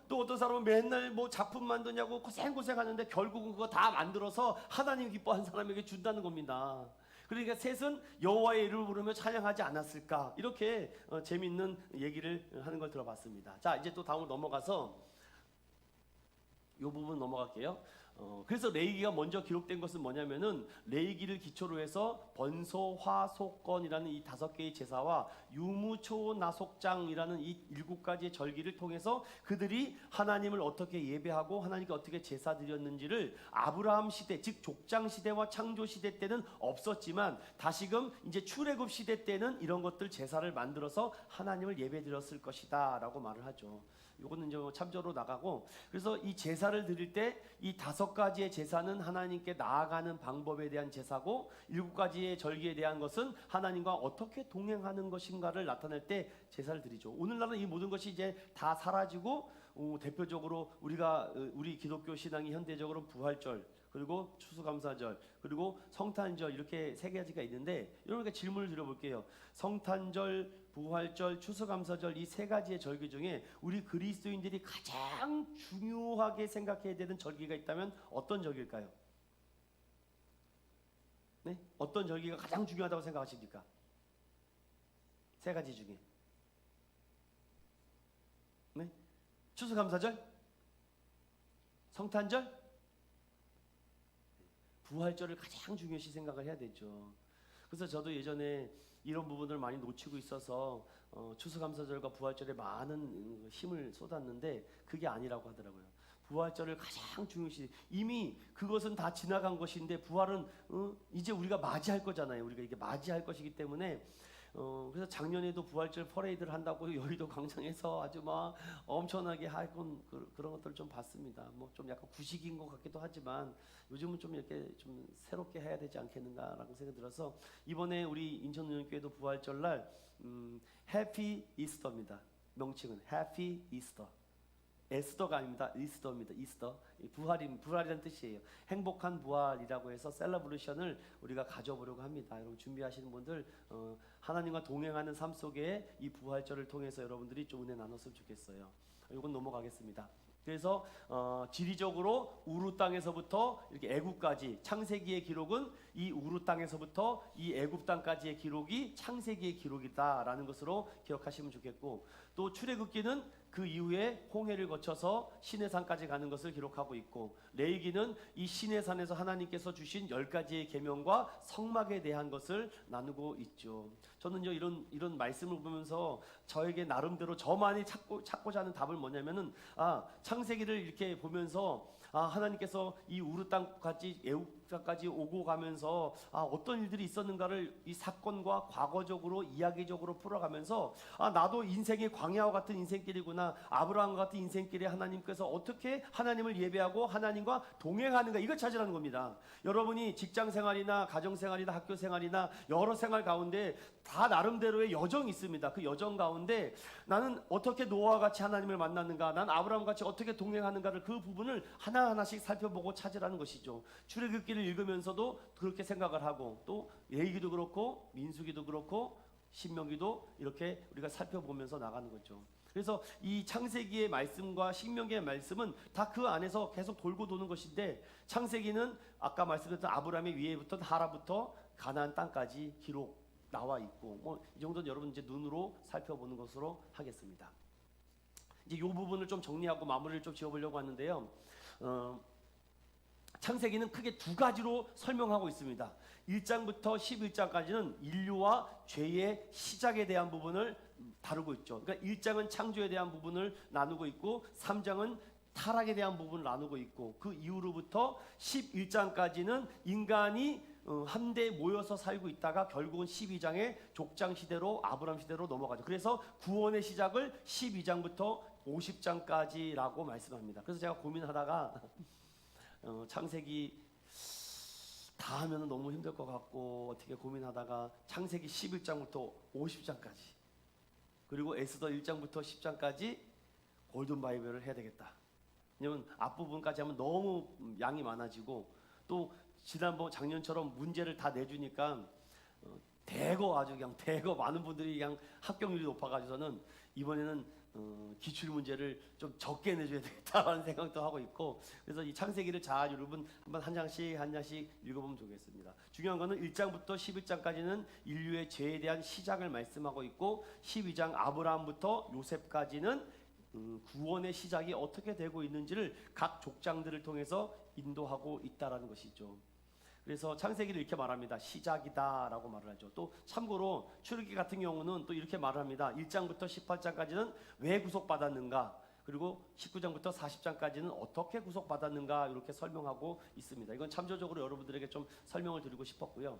또 어떤 사람은 맨날 뭐 작품 만드냐고 고생하는데 결국은 그거 다 만들어서 하나님 기뻐하는 사람에게 준다는 겁니다. 그러니까 셋은 여호와의 이름을 부르며 찬양하지 않았을까 이렇게 재미있는 얘기를 하는 걸 들어봤습니다. 자 이제 또 다음으로 넘어가서 이 부분 넘어갈게요. 그래서 레위기가 먼저 기록된 것은 뭐냐면은 레위기를 기초로 해서 번소화속건이라는 이 5개의 제사와 유무초나속장이라는 이 7가지의 절기를 통해서 그들이 하나님을 어떻게 예배하고 하나님께 어떻게 제사 드렸는지를 아브라함 시대 즉 족장 시대와 창조 시대 때는 없었지만 다시금 이제 출애굽 시대 때는 이런 것들 제사를 만들어서 하나님을 예배 드렸을 것이다라고 말을 하죠. 이거는 이제 참조로 나가고 그래서 이 제사를 드릴 때 이 5가지의 제사는 하나님께 나아가는 방법에 대한 제사고 7가지의 절기에 대한 것은 하나님과 어떻게 동행하는 것인가를 나타낼 때 제사를 드리죠. 오늘날은 이 모든 것이 이제 다 사라지고 대표적으로 우리 기독교 신앙이 현대적으로 부활절 그리고 추수감사절 그리고 성탄절 이렇게 3가지가 있는데 여러분께 질문을 드려볼게요. 성탄절 부활절, 추수감사절 이 3가지의 절기 중에 우리 그리스도인들이 가장 중요하게 생각해야 되는 절기가 있다면 어떤 절기일까요? 네? 어떤 절기가 가장 중요하다고 생각하십니까? 3가지 중에. 네? 추수감사절? 성탄절? 부활절을 가장 중요시 생각을 해야 되죠. 그래서 저도 예전에 이런 부분을 많이 놓치고 있어서 추수감사절과 부활절에 많은 힘을 쏟았는데 그게 아니라고 하더라고요. 부활절을 가장 중요시 이미 그것은 다 지나간 것인데 부활은 이제 우리가 맞이할 거잖아요. 우리가 이게 맞이할 것이기 때문에 그래서 작년에도 부활절 퍼레이드를 한다고 여의도 광장에서 아주 막 엄청나게 하곤 그런 것들을 좀 봤습니다. 뭐 좀 약간 구식인 것 같기도 하지만 요즘은 좀 이렇게 좀 새롭게 해야 되지 않겠는가라는 생각이 들어서 이번에 우리 인천운영교회도 부활절날 해피 이스터입니다. 명칭은 해피 이스터. 에스더가 아닙니다. 이스터입니다. 이스터. 부활이라는 뜻이에요. 행복한 부활이라고 해서 셀러브레이션을 우리가 가져보려고 합니다. 여러분 준비하시는 분들 하나님과 동행하는 삶 속에 이 부활절을 통해서 여러분들이 좀 은혜 나눴으면 좋겠어요. 이건 넘어가겠습니다. 그래서 지리적으로 우루 땅에서부터 이렇게 애굽까지 창세기의 기록은 이 우루 땅에서부터 이 애굽 땅까지의 기록이 창세기의 기록이다라는 것으로 기억하시면 좋겠고 또 출애굽기는 그 이후에 홍해를 거쳐서 시내산까지 가는 것을 기록하고 있고, 레위기는 이 시내산에서 하나님께서 주신 10가지의 계명과 성막에 대한 것을 나누고 있죠. 저는요, 이런 말씀을 보면서 저에게 나름대로 저만이 찾고자 하는 답을 뭐냐면은, 창세기를 이렇게 보면서 하나님께서 이 우르 땅까지 애굽 땅까지 오고 가면서 어떤 일들이 있었는가를 이 사건과 과거적으로 이야기적으로 풀어가면서 나도 인생의 광야와 같은 인생길이구나, 아브라함과 같은 인생길에 하나님께서 어떻게 하나님을 예배하고 하나님과 동행하는가, 이걸 찾으라는 겁니다. 여러분이 직장생활이나 가정생활이나 학교생활이나 여러 생활 가운데 다 나름대로의 여정이 있습니다. 그 여정 가운데 나는 어떻게 노아와 같이 하나님을 만났는가, 난 아브라함과 같이 어떻게 동행하는가를, 그 부분을 하나하나씩 살펴보고 찾으라는 것이죠. 출애굽기를 읽으면서도 그렇게 생각을 하고, 또 레위기도 그렇고 민수기도 그렇고 신명기도 이렇게 우리가 살펴보면서 나가는 거죠. 그래서 이 창세기의 말씀과 신명기의 말씀은 다 그 안에서 계속 돌고 도는 것인데, 창세기는 아까 말씀드렸던 아브라함의 위에부터 하라부터 가나안 땅까지 기록 나와 있고, 이 정도는 여러분 이제 눈으로 살펴보는 것으로 하겠습니다. 이제 이 부분을 좀 정리하고 마무리를 좀 지어보려고 하는데요. 창세기는 크게 두 가지로 설명하고 있습니다. 1장부터 11장까지는 인류와 죄의 시작에 대한 부분을 다루고 있죠. 그러니까 1장은 창조에 대한 부분을 나누고 있고, 3장은 타락에 대한 부분을 나누고 있고, 그 이후로부터 11장까지는 인간이 한데 모여서 살고 있다가 결국은 12장의 족장 시대로, 아브람 시대로 넘어가죠. 그래서 구원의 시작을 12장부터 50장까지라고 말씀합니다. 그래서 제가 고민하다가 창세기 다 하면 너무 힘들 것 같고, 어떻게 고민하다가 창세기 11장부터 50장까지, 그리고 에스더 1장부터 10장까지 골든 바이블을 해야 되겠다. 왜냐면 앞부분까지 하면 너무 양이 많아지고, 또 지난번 작년처럼 문제를 다 내주니까 대거 아주 그냥 대거 많은 분들이 그냥 합격률이 높아가지고서는 이번에는 기출 문제를 좀 적게 내줘야 되겠다라는 생각도 하고 있고, 그래서 이 창세기를 잘 여러분 한번 한 장씩 읽어보면 좋겠습니다. 중요한 거는 1장부터 11장까지는 인류의 죄에 대한 시작을 말씀하고 있고, 12장 아브라함부터 요셉까지는 구원의 시작이 어떻게 되고 있는지를 각 족장들을 통해서 인도하고 있다라는 것이죠. 그래서 창세기를 이렇게 말합니다. 시작이다라고 말을 하죠. 또 참고로 출애굽기 같은 경우는 또 이렇게 말을 합니다. 1장부터 18장까지는 왜 구속받았는가, 그리고 19장부터 40장까지는 어떻게 구속받았는가, 이렇게 설명하고 있습니다. 이건 참조적으로 여러분들에게 좀 설명을 드리고 싶었고요.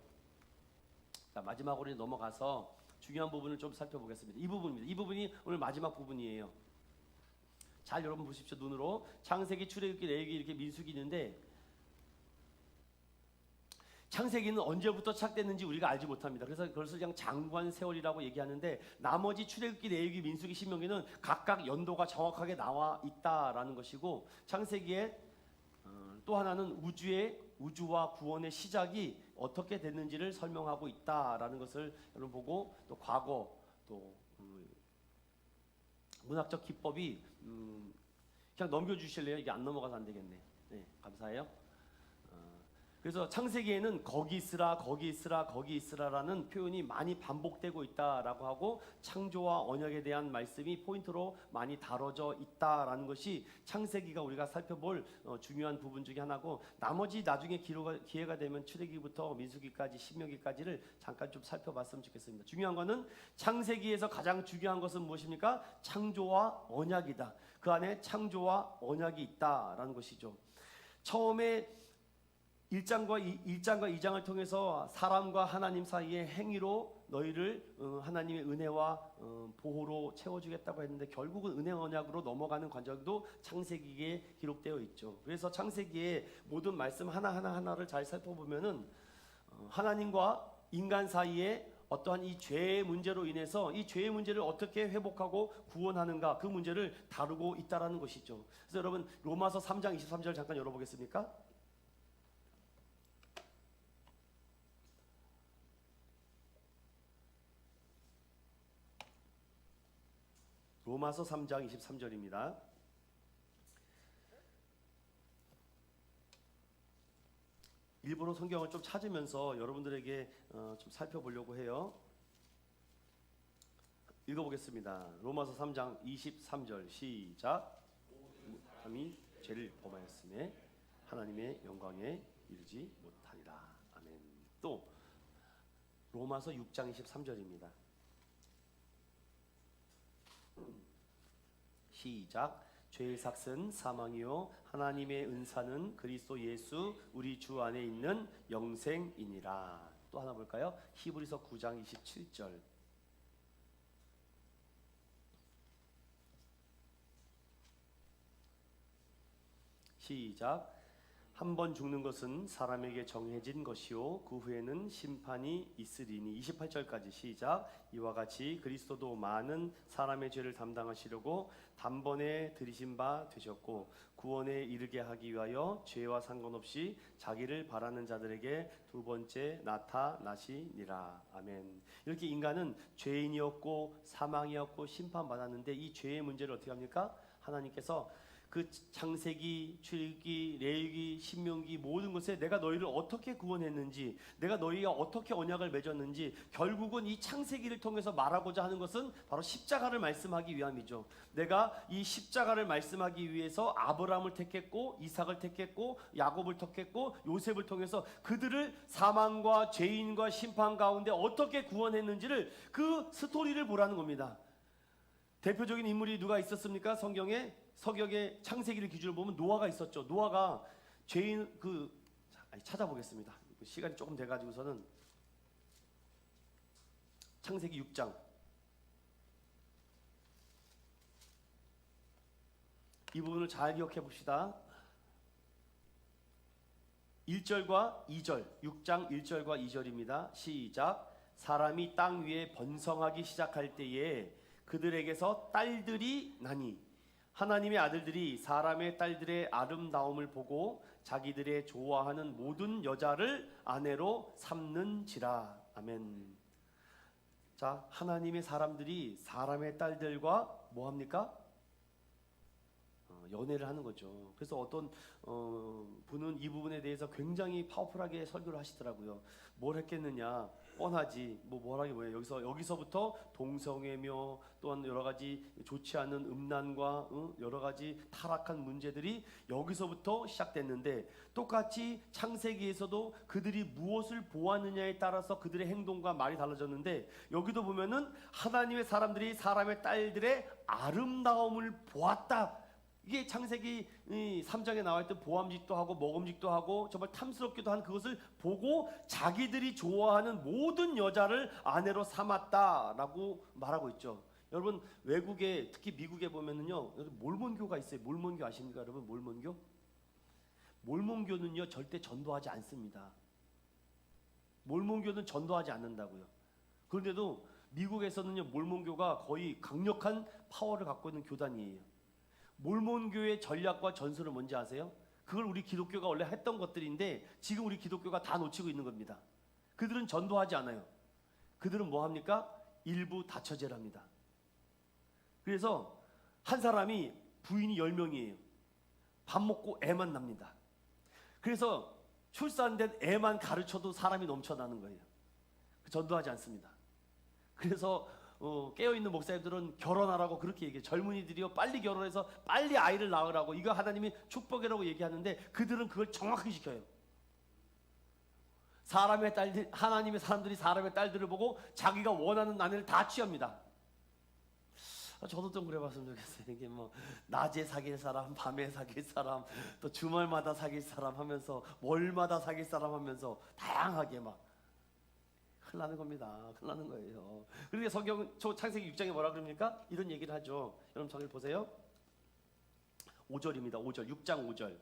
자, 마지막으로 넘어가서 중요한 부분을 좀 살펴보겠습니다. 이 부분입니다. 이 부분이 오늘 마지막 부분이에요. 잘 여러분 보십시오, 눈으로. 창세기, 출애굽기, 레위기, 이렇게 민수기 있는데, 창세기는 언제부터 시작됐는지 우리가 알지 못합니다. 그래서 그것을 그냥 장관 세월이라고 얘기하는데, 나머지 출애굽기, 레위기, 민수기, 신명기는 각각 연도가 정확하게 나와 있다라는 것이고, 창세기에 또 하나는 우주와 구원의 시작이 어떻게 됐는지를 설명하고 있다라는 것을 여러분 보고, 또 과거, 또 문학적 기법이 그냥 넘겨주실래요? 이게 안 넘어가서 안 되겠네. 네, 감사해요. 그래서 창세기에는 거기 있으라, 거기 있으라, 거기 있으라라는 표현이 많이 반복되고 있다라고 하고, 창조와 언약에 대한 말씀이 포인트로 많이 다뤄져 있다라는 것이 창세기가 우리가 살펴볼 중요한 부분 중에 하나고, 나머지 나중에 기회가 되면 출애굽기부터 민수기까지 신명기까지를 잠깐 좀 살펴봤으면 좋겠습니다. 중요한 거는 창세기에서 가장 중요한 것은 무엇입니까? 창조와 언약이다. 그 안에 창조와 언약이 있다라는 것이죠. 처음에 1장과 2장을 통해서 사람과 하나님 사이의 행위로 너희를 하나님의 은혜와 보호로 채워주겠다고 했는데, 결국은 은혜 언약으로 넘어가는 과정도 창세기에 기록되어 있죠. 그래서 창세기의 모든 말씀 하나를 잘 살펴보면은 하나님과 인간 사이에 어떠한 이 죄의 문제로 인해서 이 죄의 문제를 어떻게 회복하고 구원하는가, 그 문제를 다루고 있다라는 것이죠. 그래서 여러분 로마서 3장 23절 잠깐 열어보겠습니까? 로마서 3장 23절입니다. 일부러 성경을 좀 찾으면서 여러분들에게 좀 살펴보려고 해요. 읽어보겠습니다. 로마서 3장 23절 시작. 사람이 죄를 범하였음에 하나님의 영광에 이르지 못하리라. 아멘. 또 로마서 6장 23절입니다. 시작. 죄의 삭은 사망이요 하나님의 은사는 그리스도 예수 우리 주 안에 있는 영생이니라. 또 하나 볼까요? 히브리서 9장 27절. 시작. 한 번 죽는 것은 사람에게 정해진 것이요 그 후에는 심판이 있으리니. 28절까지 시작. 이와 같이 그리스도도 많은 사람의 죄를 담당하시려고 단번에 들이신 바 되셨고 구원에 이르게 하기 위하여 죄와 상관없이 자기를 바라는 자들에게 두 번째 나타나시니라. 아멘. 이렇게 인간은 죄인이었고 사망이었고 심판받았는데 이 죄의 문제를 어떻게 합니까? 하나님께서 그 창세기, 출애굽기, 레위기, 신명기 모든 것에 내가 너희를 어떻게 구원했는지, 내가 너희와 어떻게 언약을 맺었는지 결국은 이 창세기를 통해서 말하고자 하는 것은 바로 십자가를 말씀하기 위함이죠. 내가 이 십자가를 말씀하기 위해서 아브라함을 택했고 이삭을 택했고 야곱을 택했고 요셉을 통해서 그들을 사망과 죄인과 심판 가운데 어떻게 구원했는지를 그 스토리를 보라는 겁니다. 대표적인 인물이 누가 있었습니까? 성경에 서격의 창세기를 기준으로 보면 노아가 있었죠. 노아가 죄인 찾아보겠습니다. 시간이 조금 돼가지고서는 창세기 6장 이 부분을 잘 기억해 봅시다. 1절과 2절 6장 1절과 2절입니다. 시작. 사람이 땅 위에 번성하기 시작할 때에 그들에게서 딸들이 나니 하나님의 아들들이 사람의 딸들의 아름다움을 보고 자기들의 좋아하는 모든 여자를 아내로 삼는지라. 아멘. 자, 하나님의 사람들이 사람의 딸들과 뭐 합니까? 연애를 하는 거죠. 그래서 어떤 분은 이 부분에 대해서 굉장히 파워풀하게 설교를 하시더라고요. 뭘 했겠느냐? 뻔하지. 뭐라기 뭐예요? 여기서부터 동성애며 또한 여러 가지 좋지 않은 음란과 여러 가지 타락한 문제들이 여기서부터 시작됐는데 똑같이 창세기에서도 그들이 무엇을 보았느냐에 따라서 그들의 행동과 말이 달라졌는데 여기도 보면은 하나님의 사람들이 사람의 딸들의 아름다움을 보았다. 이게 창세기 3장에 나와있던 보암직도 하고 먹음직도 하고 정말 탐스럽기도 한 그것을 보고 자기들이 좋아하는 모든 여자를 아내로 삼았다라고 말하고 있죠. 여러분 외국에 특히 미국에 보면은요 몰몬교가 있어요. 몰몬교 아십니까 여러분? 몰몬교? 몰몬교는요 절대 전도하지 않습니다. 몰몬교는 전도하지 않는다고요. 그런데도 미국에서는요 몰몬교가 거의 강력한 파워를 갖고 있는 교단이에요. 몰몬교의 전략과 전술은 뭔지 아세요? 그걸 우리 기독교가 원래 했던 것들인데 지금 우리 기독교가 다 놓치고 있는 겁니다. 그들은 전도하지 않아요. 그들은 뭐 합니까? 일부 다처제랍니다. 그래서 한 사람이 부인이 10명이에요. 밥 먹고 애만 납니다. 그래서 출산된 애만 가르쳐도 사람이 넘쳐나는 거예요. 전도하지 않습니다. 그래서 깨어있는 목사님들은 결혼하라고 그렇게 얘기해요. 젊은이들이요 빨리 결혼해서 빨리 아이를 낳으라고 이거 하나님이 축복이라고 얘기하는데 그들은 그걸 정확히 지켜요. 사람의 딸들, 하나님의 사람들이 사람의 딸들을 보고 자기가 원하는 아내를 다 취합니다. 저도 좀 그래봤으면 좋겠어요. 이게 뭐 낮에 사귈 사람, 밤에 사귈 사람, 또 주말마다 사귈 사람 하면서 월마다 사귈 사람 하면서 다양하게 막 큰일 나는 겁니다. 큰일 나는 거예요. 그러니까 성경은 창세기 6장에 뭐라 그럽니까? 이런 얘기를 하죠. 여러분 저를 보세요. 5절입니다. 5절 6장 5절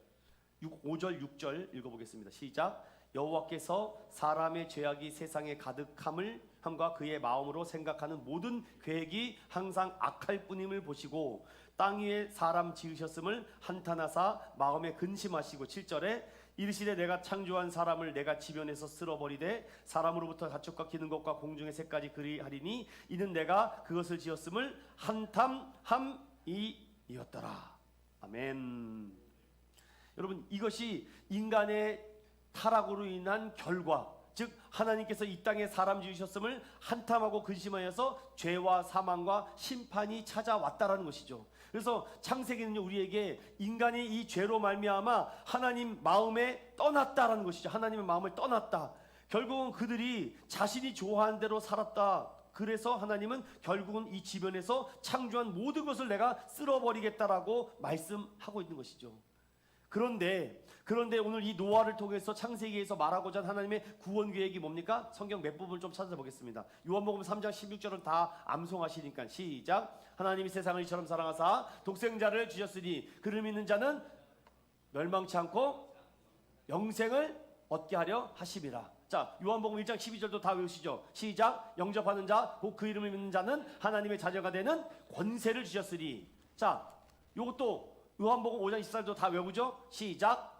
5절 6절 읽어보겠습니다. 시작. 여호와께서 사람의 죄악이 세상에 가득함을 함과 그의 마음으로 생각하는 모든 계획이 항상 악할 뿐임을 보시고 땅 위에 사람 지으셨음을 한탄하사 마음에 근심하시고 7절에 이르시되 내가 창조한 사람을 내가 지면에서 쓸어버리되 사람으로부터 가축과 기는 것과 공중의 새까지 그리하리니 이는 내가 그것을 지었음을 한탐함이었더라. 아멘. 여러분 이것이 인간의 타락으로 인한 결과 즉 하나님께서 이 땅에 사람 지으셨음을 한탐하고 근심하여서 죄와 사망과 심판이 찾아왔다라는 것이죠. 그래서 창세기는요, 우리에게 인간이 이 죄로 말미암아 하나님 마음에 떠났다라는 것이죠. 하나님의 마음을 떠났다. 결국은 그들이 자신이 좋아하는 대로 살았다. 그래서 하나님은 결국은 이 지변에서 창조한 모든 것을 내가 쓸어버리겠다라고 말씀하고 있는 것이죠. 그런데 오늘 이 노아를 통해서 창세기에서 말하고자 한 하나님의 구원 계획이 뭡니까? 성경 몇 부분을 좀 찾아보겠습니다. 요한복음 3장 16절은 다 암송하시니까 시작. 하나님이 세상을 이처럼 사랑하사 독생자를 주셨으니 그를 믿는 자는 멸망치 않고 영생을 얻게 하려 하심이라. 자, 요한복음 1장 12절도 다 외우시죠. 시작. 영접하는 자 곧 그 이름을 믿는 자는 하나님의 자녀가 되는 권세를 주셨으니. 자, 요것도 요한복음 5장 24절도 다 외우죠. 시작.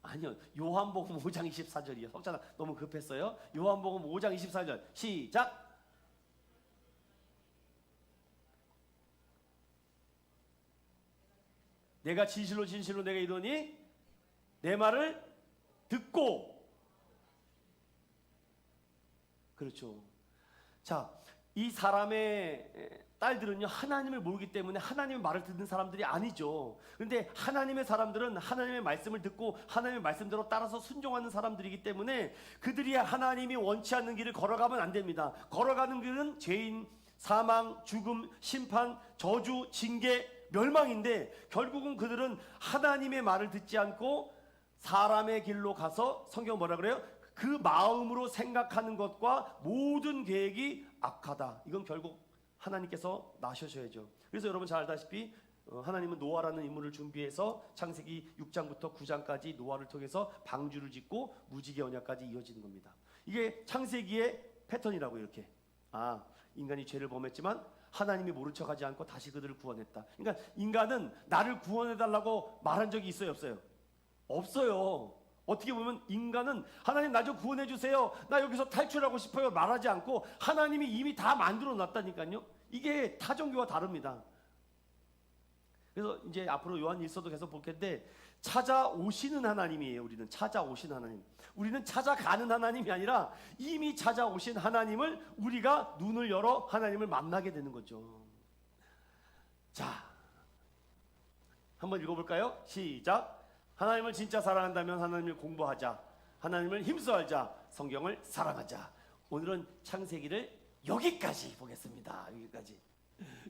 아니요, 요한복음 5장 24절이요. 석찬아 너무 급했어요. 요한복음 5장 24절 시작. 내가 진실로 진실로 내가 이르노니 내 말을 듣고. 그렇죠. 자, 이 사람의 딸들은요, 하나님을 모르기 때문에 하나님의 말을 듣는 사람들이 아니죠. 그런데 하나님의 사람들은 하나님의 말씀을 듣고 하나님의 말씀대로 따라서 순종하는 사람들이기 때문에 그들이 하나님이 원치 않는 길을 걸어가면 안 됩니다. 걸어가는 길은 죄인, 사망, 죽음, 심판, 저주, 징계, 멸망인데 결국은 그들은 하나님의 말을 듣지 않고 사람의 길로 가서 성경 뭐라 그래요? 그 마음으로 생각하는 것과 모든 계획이 악하다. 이건 결국 하나님께서 나셔셔야죠. 그래서 여러분 잘 알다시피 하나님은 노아라는 인물을 준비해서 창세기 6장부터 9장까지 노아를 통해서 방주를 짓고 무지개 언약까지 이어지는 겁니다. 이게 창세기의 패턴이라고. 이렇게 인간이 죄를 범했지만 하나님이 모른 척하지 않고 다시 그들을 구원했다. 그러니까 인간은 나를 구원해달라고 말한 적이 있어요, 없어요? 없어요. 어떻게 보면 인간은 하나님 나 좀 구원해 주세요, 나 여기서 탈출하고 싶어요 말하지 않고 하나님이 이미 다 만들어 놨다니까요. 이게 타종교와 다릅니다. 그래서 이제 앞으로 요한일서도 계속 볼 텐데 찾아오시는 하나님이에요. 우리는 찾아오신 하나님. 우리는 찾아가는 하나님이 아니라 이미 찾아오신 하나님을 우리가 눈을 열어 하나님을 만나게 되는 거죠. 자, 한번 읽어볼까요? 시작. 하나님을 진짜 사랑한다면 하나님을 공부하자. 하나님을 힘써 알자. 성경을 사랑하자. 오늘은 창세기를 여기까지 보겠습니다. 여기까지.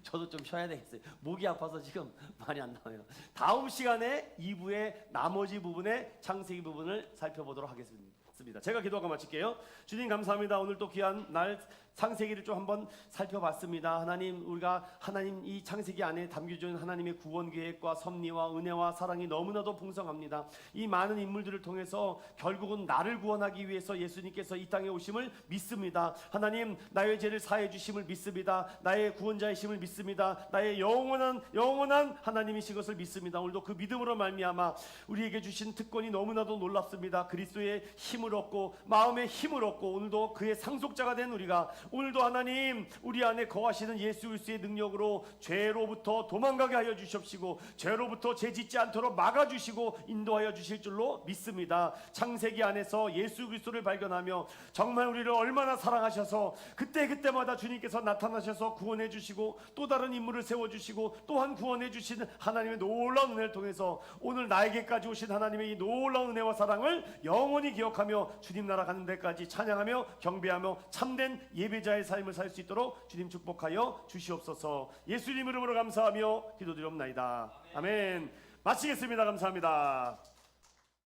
저도 좀 쉬어야 되겠어요. 목이 아파서 지금 말이 안 나와요. 다음 시간에 2부의 나머지 부분의 창세기 부분을 살펴보도록 하겠습니다. 제가 기도하고 마칠게요. 주님 감사합니다. 오늘 또 귀한 날 창세기를 좀 한번 살펴봤습니다. 하나님, 우리가 하나님 이 창세기 안에 담겨져 있는 하나님의 구원 계획과 섭리와 은혜와 사랑이 너무나도 풍성합니다. 이 많은 인물들을 통해서 결국은 나를 구원하기 위해서 예수님께서 이 땅에 오심을 믿습니다. 하나님, 나의 죄를 사해 주심을 믿습니다. 나의 구원자이심을 믿습니다. 나의 영원한 하나님이신 것을 믿습니다. 오늘도 그 믿음으로 말미암아 우리에게 주신 특권이 너무나도 놀랍습니다. 그리스도의 힘을 얻고 마음의 힘을 얻고 오늘도 그의 상속자가 된 우리가 오늘도 하나님 우리 안에 거하시는 예수 그리스도의 능력으로 죄로부터 도망가게 하여 주십시고 죄로부터 죄짓지 않도록 막아주시고 인도하여 주실 줄로 믿습니다. 창세기 안에서 예수 그리스도를 발견하며 정말 우리를 얼마나 사랑하셔서 그때마다 주님께서 나타나셔서 구원해 주시고 또 다른 인물을 세워주시고 또한 구원해 주시는 하나님의 놀라운 은혜를 통해서 오늘 나에게까지 오신 하나님의 이 놀라운 은혜와 사랑을 영원히 기억하며 주님 나라 가는 데까지 찬양하며 경배하며 참된 예배자의 삶을 살 수 있도록 주님 축복하여 주시옵소서. 예수님 이름으로 감사하며 기도드리옵나이다. 아멘. 마치겠습니다. 감사합니다.